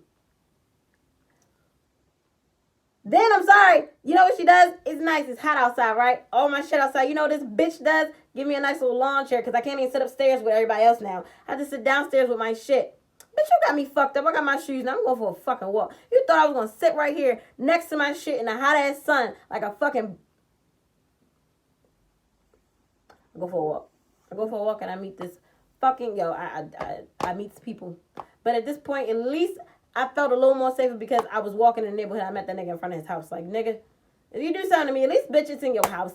Then I'm sorry. You know what she does? It's nice. It's hot outside, right? All my shit outside. You know what this bitch does? Give me a nice little lawn chair because I can't even sit upstairs with everybody else now. I have to sit downstairs with my shit. Bitch, you got me fucked up. I got my shoes now. I'm going for a fucking walk. You thought I was going to sit right here next to my shit in the hot ass sun like a fucking... I go for a walk. I go for a walk and I meet this fucking... Yo, I meet people. But at this point, at least... I felt a little more safer because I was walking in the neighborhood. I met that nigga in front of his house. Like, nigga, if you do something to me, at least, bitch, it's in your house.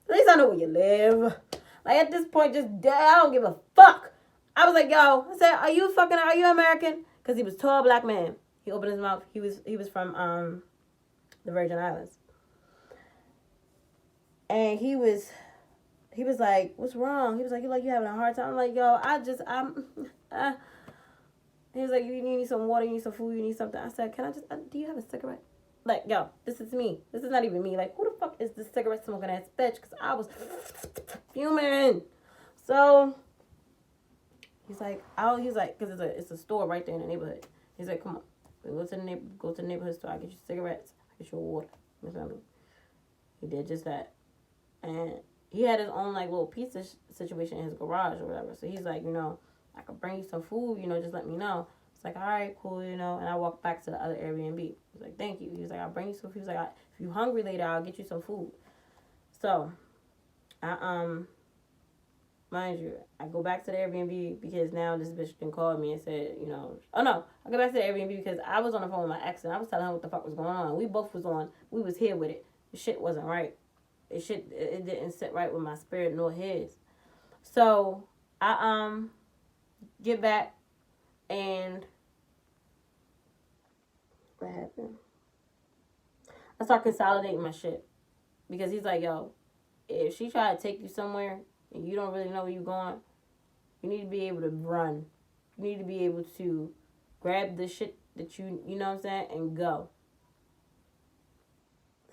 At least I know where you live. Like, at this point, just, I don't give a fuck. I was like, yo, I said, are you American? Because he was a tall black man. He opened his mouth. He was from the Virgin Islands. And he was like, what's wrong? He was like, you having a hard time? I'm like, yo, he was like, you need some water, you need some food, you need something. I said, do you have a cigarette? Like, yo, this is me. This is not even me. Like, who the fuck is this cigarette smoking ass bitch? Because I was fuming. So, he's like, because it's a store right there in the neighborhood. He's like, come on. Go to the neighborhood store. I get you cigarettes. I get you water. You feel me? He did just that. And he had his own, like, little pizza situation in his garage or whatever. So, he's like, I could bring you some food, just let me know. like, all right, cool, you know. And I walked back to the other Airbnb. He was like, thank you. He was like, I'll bring you some food. He was like, if you hungry later, I'll get you some food. So, mind you, I go back to the Airbnb because now this bitch can call me and said, you know, oh no, I go back to the Airbnb because I was on the phone with my ex and I was telling her what the fuck was going on. We both was on, we was here with it. The shit wasn't right. It didn't sit right with my spirit nor his. So I get back and what happened? I start consolidating my shit because he's like, yo, if she try to take you somewhere and you don't really know where you're going, you need to be able to run. You need to be able to grab the shit that you know what I'm saying, and go.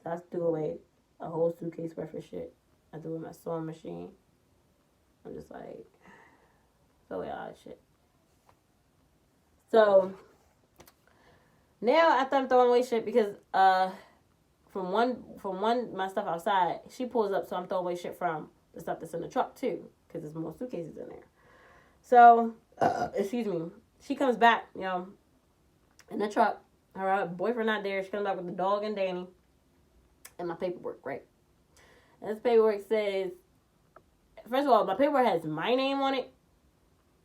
So I threw away a whole suitcase worth of shit. I threw away my sewing machine. I'm just like, throw away all that shit. So now after I'm throwing away shit because from one my stuff outside, she pulls up, so I'm throwing away shit from the stuff that's in the truck too, because there's more suitcases in there. So excuse me, she comes back, you know, in the truck. Her boyfriend not there. She comes back with the dog and Danny, and my paperwork, right? And this paperwork says, first of all, my paperwork has my name on it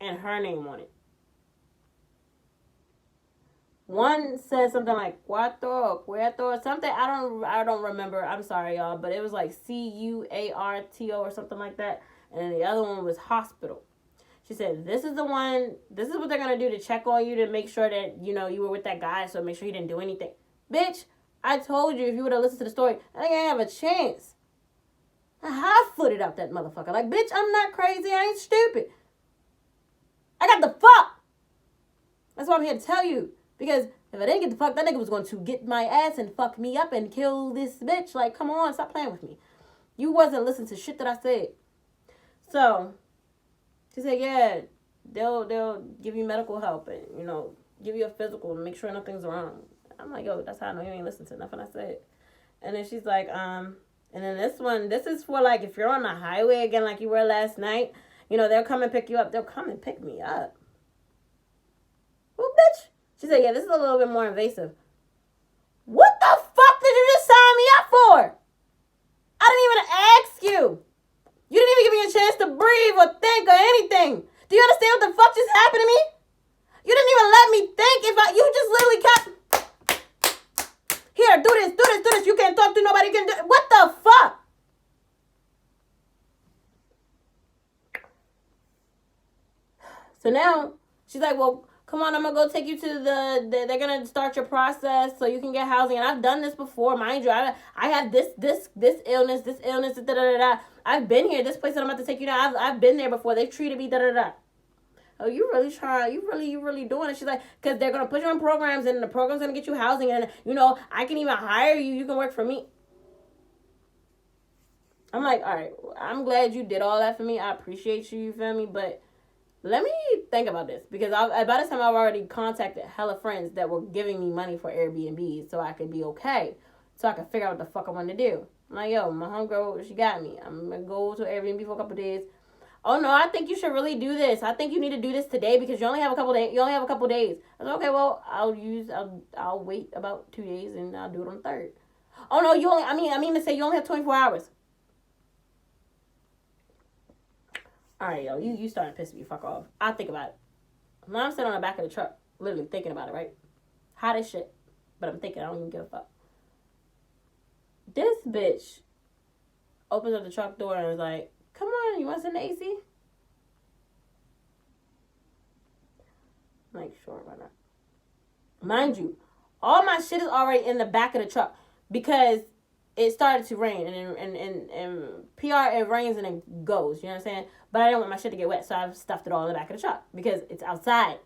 and her name on it. One says something like cuatro, something I don't remember. I'm sorry, y'all, but it was like CUARTO or something like that. And then the other one was hospital. She said, this is what they're gonna do to check on you to make sure that, you know, you were with that guy, so make sure he didn't do anything. Bitch, I told you if you would have listened to the story, I think I have a chance. I half-footed out that motherfucker. Like, bitch, I'm not crazy, I ain't stupid. I got the fuck. That's what I'm here to tell you. Because if I didn't get the fuck, that nigga was going to get my ass and fuck me up and kill this bitch. Like, come on, stop playing with me. You wasn't listening to shit that I said. So, she said, yeah, they'll give you medical help and, you know, give you a physical and make sure nothing's wrong. I'm like, yo, that's how I know you ain't listening to nothing I said. And then she's like, and then this is for, like, if you're on the highway again like you were last night, you know, they'll come and pick you up. They'll come and pick me up. Well, bitch. She said, yeah, this is a little bit more invasive. What the fuck did you just sign me up for? I didn't even ask you. You didn't even give me a chance to breathe or think or anything. Do you understand what the fuck just happened to me? You didn't even let me think. You just literally kept, here, do this. You can't talk to nobody. You can do, what the fuck? So now, she's like, well, come on, I'm going to go take you to they're going to start your process so you can get housing. And I've done this before, mind you. I have this illness, da-da-da-da. I've been here. This place that I'm about to take you to, I've been there before. They've treated me, da-da-da. Oh, you really trying? You really doing it? She's like, because they're going to put you in programs and the program's going to get you housing. And, you know, I can even hire you. You can work for me. I'm like, all right, I'm glad you did all that for me. I appreciate you, you feel me? But let me think about this, because by this time I've already contacted hella friends that were giving me money for Airbnb so I could be okay, so I could figure out what the fuck I want to do. I'm like, yo, my homegirl, she got me. I'm going to go to Airbnb for a couple days. Oh, no, I think you should really do this. I think you need to do this today because you only have a couple days. I said, okay, well, I'll wait about 2 days and I'll do it on the third. Oh, no, I mean to say you only have 24 hours. All right, yo, you starting to piss me fuck off. I'll think about it. Now I'm sitting on the back of the truck, literally thinking about it, right? Hot as shit. But I'm thinking, I don't even give a fuck. This bitch opens up the truck door and is like, come on, you want to sit in the AC? I'm like, sure, why not? Mind you, all my shit is already in the back of the truck because it started to rain, and PR, it rains and it goes, you know what I'm saying? But I didn't want my shit to get wet, so I've stuffed it all in the back of the truck because it's outside.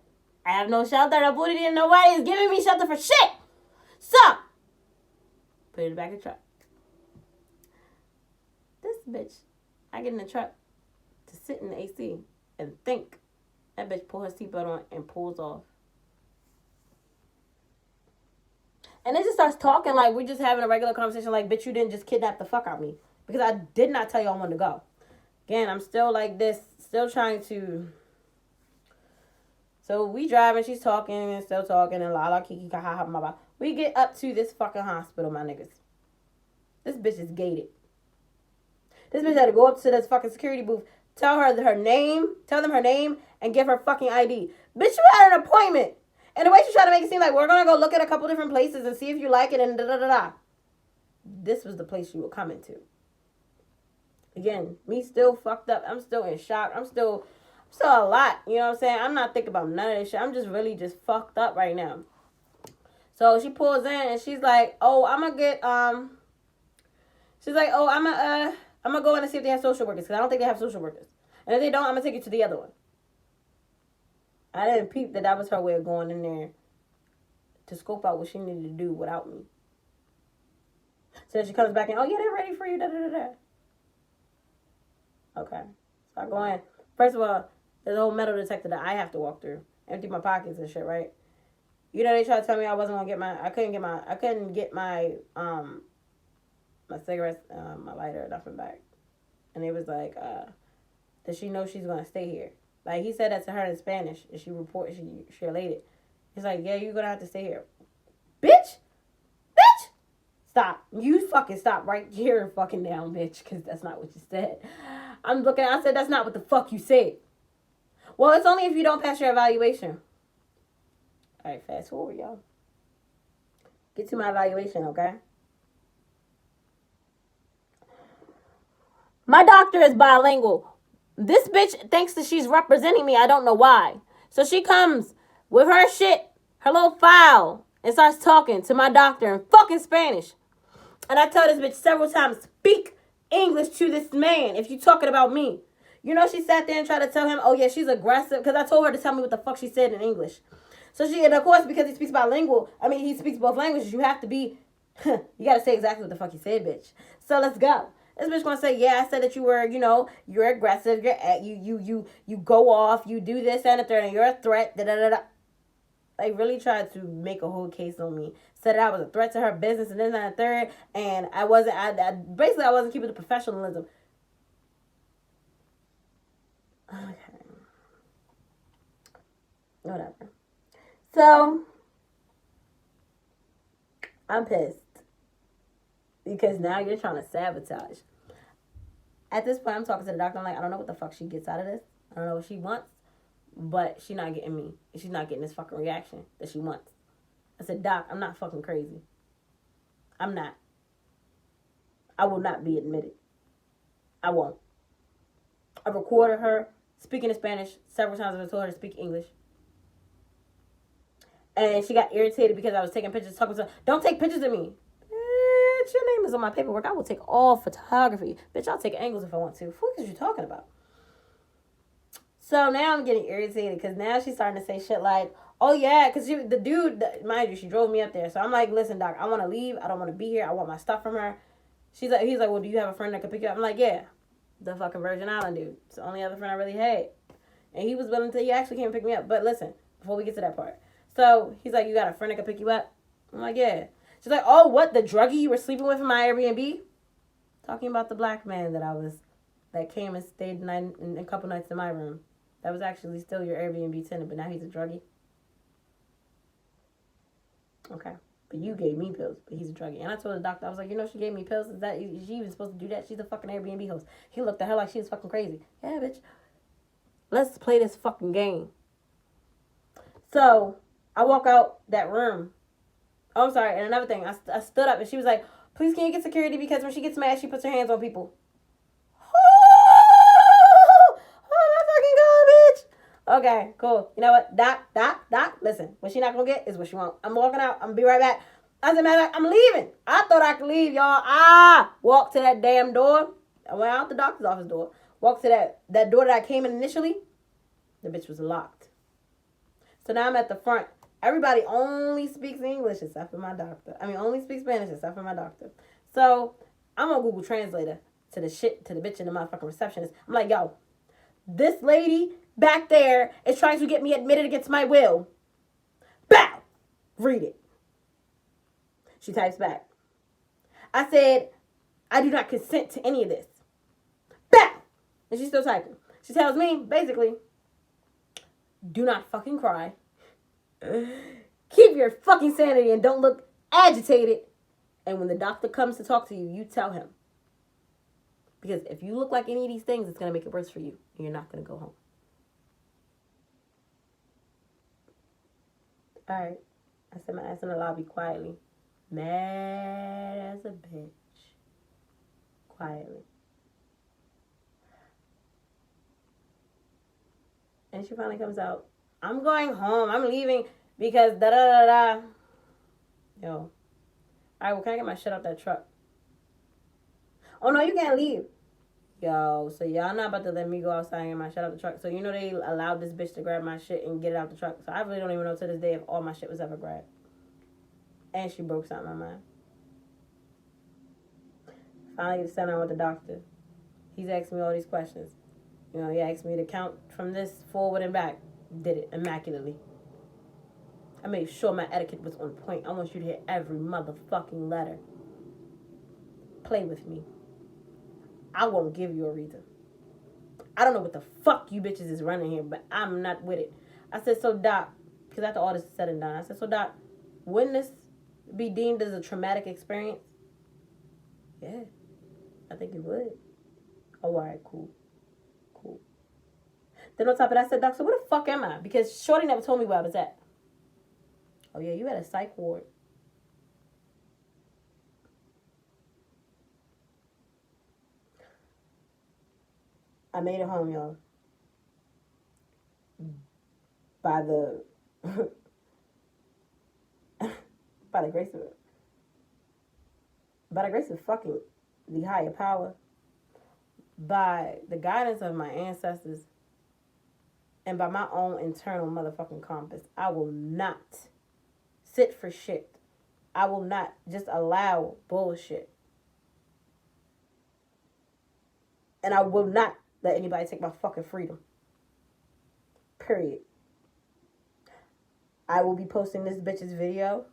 I have no shelter. I put it in. Nobody is giving me shelter for shit. So, put it in the back of the truck. This bitch, I get in the truck to sit in the AC and think. That bitch pull her seatbelt on and pulls off. And it just starts talking like we're just having a regular conversation like, bitch, you didn't just kidnap the fuck out of me. Because I did not tell you I wanted to go. Again, I'm still like this, still trying to So we driving, she's talking and still talking and la la kiki ha ha ha ha. We get up to this fucking hospital, my niggas. This bitch is gated. This bitch had to go up to this fucking security booth, tell them her name, and give her fucking ID. Bitch, you had an appointment. And the way she tried to make it seem like we're gonna go look at a couple different places and see if you like it and da da da da. This was the place you were coming to. Again, me still fucked up. I'm still in shock. I'm still a lot. You know what I'm saying? I'm not thinking about none of this shit. I'm just really just fucked up right now. So she pulls in and she's like, oh, I'm gonna get she's like, oh, I'm gonna go in and see if they have social workers, because I don't think they have social workers. And if they don't, I'm gonna take you to the other one. I didn't peep that was her way of going in there to scope out what she needed to do without me. So she comes back and, oh yeah, they're ready for you, da da da da. Okay. So I go in. First of all, there's a whole metal detector that I have to walk through. Empty my pockets and shit, right? You know, they tried to tell me I wasn't gonna I couldn't get my cigarettes, my lighter, nothing back. And it was like, does she know she's gonna stay here? Like, he said that to her in Spanish, and she relayed it. He's like, yeah, you're gonna have to stay here. Bitch! Stop. You fucking stop right here and fucking down, bitch, because that's not what you said. I said, that's not what the fuck you said. Well, it's only if you don't pass your evaluation. All right, fast forward, y'all. Get to my evaluation, okay? My doctor is bilingual. This bitch thinks that she's representing me. I don't know why. So she comes with her shit, her little file, and starts talking to my doctor in fucking Spanish. And I tell this bitch several times, speak English to this man if you're talking about me. You know, she sat there and tried to tell him, oh yeah, she's aggressive, because I told her to tell me what the fuck she said in English. So and of course, because he speaks he speaks both languages, you have to be, you got to say exactly what the fuck he said, bitch. So let's go. This bitch gonna say, yeah, I said that you were, you're aggressive, you go off, you do this and the third, and you're a threat, da da da da. They really tried to make a whole case on me. Said that I was a threat to her business and this and the third, and I wasn't keeping the professionalism. Okay. Whatever. So, I'm pissed. Because now you're trying to sabotage. At this point, I'm talking to the doctor. I'm like, I don't know what the fuck she gets out of this. I don't know what she wants. But she's not getting me. She's not getting this fucking reaction that she wants. I said, Doc, I'm not fucking crazy. I'm not. I will not be admitted. I won't. I recorded her speaking in Spanish several times. I told her to speak English. And she got irritated because I was taking pictures, talking to her. Don't take pictures of me. Bitch, your name is on my paperwork. I will take all photography. Bitch, I'll take angles if I want to. What is you talking about? So now I'm getting irritated because now she's starting to say shit like, oh yeah, because the dude, mind you, she drove me up there. So I'm like, listen, Doc, I want to leave. I don't want to be here. I want my stuff from her. He's like, well, do you have a friend that can pick you up? I'm like, yeah, the fucking Virgin Island dude. It's the only other friend I really had. And he was willing to, he actually came and pick me up. But listen, before we get to that part. So he's like, you got a friend that can pick you up? I'm like, yeah. She's like, oh, what, the druggie you were sleeping with in my Airbnb? Talking about the black man that came and stayed a couple nights in my room. That was actually still your Airbnb tenant, but now he's a druggie. Okay. But you gave me pills, but he's a druggie. And I told the doctor, I was like, she gave me pills. Is she even supposed to do that? She's a fucking Airbnb host. He looked at her like she was fucking crazy. Yeah, bitch. Let's play this fucking game. So, I walk out that room. Oh, I'm sorry. And another thing, I stood up and she was like, please can you get security, because when she gets mad, she puts her hands on people. Okay, cool. You know what? Doc, listen. What she not gonna get is what she want. I'm walking out. I'm gonna be right back. I said, man, I'm leaving. I thought I could leave, y'all. Walked to that damn door. I went out the doctor's office door. Walked to that door that I came in initially. The bitch was locked. So now I'm at the front. Everybody only speaks English except for my doctor. Only speaks Spanish except for my doctor. So I'm on Google Translator to the bitch and the motherfucking receptionist. I'm like, yo, this lady back there is trying to get me admitted against my will. Bow! Read it. She types back. I said, I do not consent to any of this. Bow! And she's still typing. She tells me, basically, Do not fucking cry. Keep your fucking sanity and don't look agitated. And when the doctor comes to talk to you, you tell him. Because if you look like any of these things, it's going to make it worse for you. And you're not going to go home. All right. I said my ass in the lobby quietly. Mad as a bitch. Quietly. And she finally comes out. I'm going home. I'm leaving because da da da da. Yo. All right, well, can I get my shit out that truck? Oh, no, you can't leave. Yo, so y'all not about to let me go outside and get my shit out the truck. So, you know, they allowed this bitch to grab my shit and get it out the truck. So, I really don't even know to this day if all my shit was ever grabbed. And she broke something in my mind. Finally, sent out with the doctor. He's asking me all these questions. You know, he asked me to count from this forward and back. Did it immaculately. I made sure my etiquette was on point. I want you to hear every motherfucking letter. Play with me. I won't give you a reason. I don't know what the fuck you bitches is running here, but I'm not with it. I said, so Doc, because after all this is said and done, I said, so Doc, wouldn't this be deemed as a traumatic experience? Yeah, I think it would. Oh, all right, cool. Cool. Then on top of that, I said, Doc, so where the fuck am I? Because Shorty never told me where I was at. Oh, yeah, you had a psych ward. I made it home, y'all. By the by the grace of fucking the higher power, by the guidance of my ancestors, and by my own internal motherfucking compass. I will not sit for shit. I will not just allow bullshit. And I will not let anybody take my fucking freedom. Period. I will be posting this bitch's video.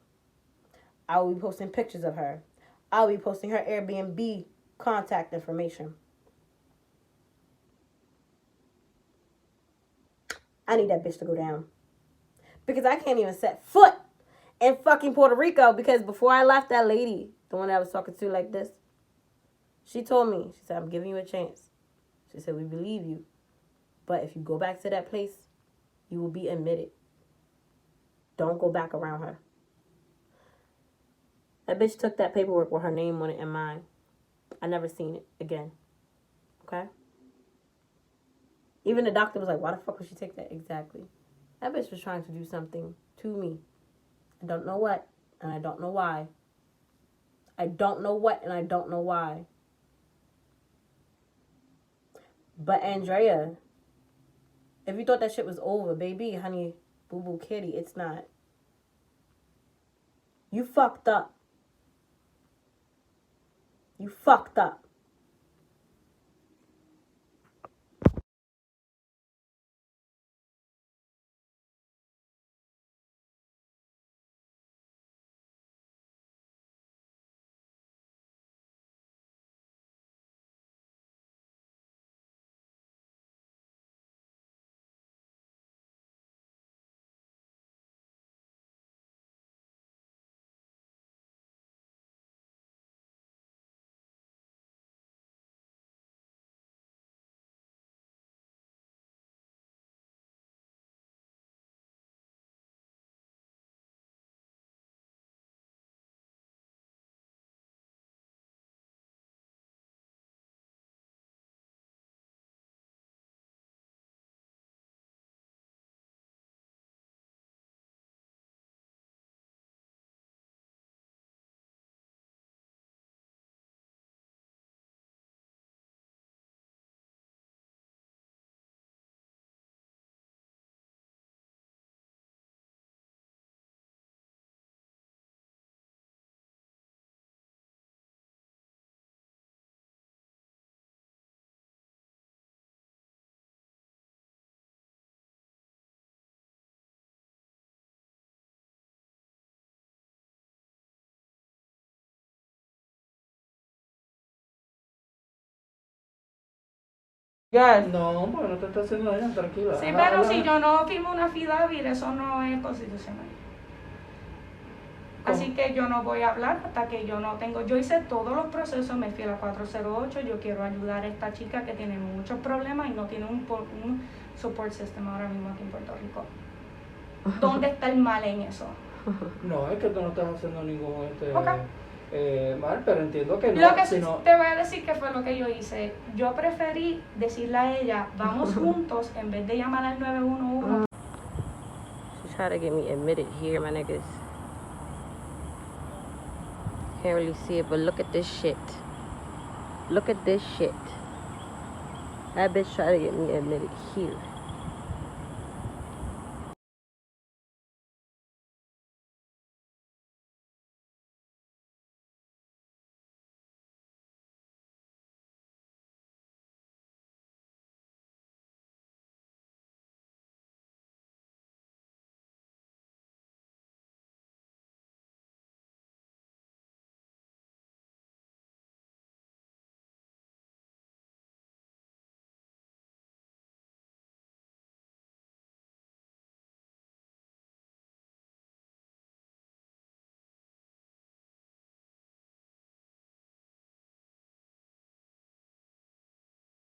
I will be posting pictures of her. I'll be posting her Airbnb contact information. I need that bitch to go down. Because I can't even set foot in fucking Puerto Rico. Because before I left, that lady, the one that I was talking to like this, she told me, she said, I'm giving you a chance. She said, we believe you. But if you go back to that place, you will be admitted. Don't go back around her. That bitch took that paperwork with her name on it and mine. I never seen it again. Okay? Even the doctor was like, why the fuck would she take that? Exactly. That bitch was trying to do something to me. I don't know what, and I don't know why. I don't know what, and I don't know why. But Andrea, if you thought that shit was over, baby, honey, boo-boo kitty, it's not. You fucked up. You fucked up. Yes. No, porque no te está haciendo daño, tranquila. Sí, pero si yo no firmo una affidavit, eso no es constitucional. ¿Cómo? Así que yo no voy a hablar hasta que yo no tengo. Yo hice todos los procesos, me fui a la 408. Yo quiero ayudar a esta chica que tiene muchos problemas y no tiene un support system ahora mismo aquí en Puerto Rico. ¿Dónde está el mal en eso? No, es que tú no estás haciendo ningún Ok. mal, pero entiendo que no. Lo que sino... te voy a decir que fue lo que yo hice. Yo preferí decirle a ella, vamos juntos, en vez de llamar al 911. She tried to get me admitted here, my niggas. Can't really see it, but look at this shit. Look at this shit. That bitch tried to get me admitted here.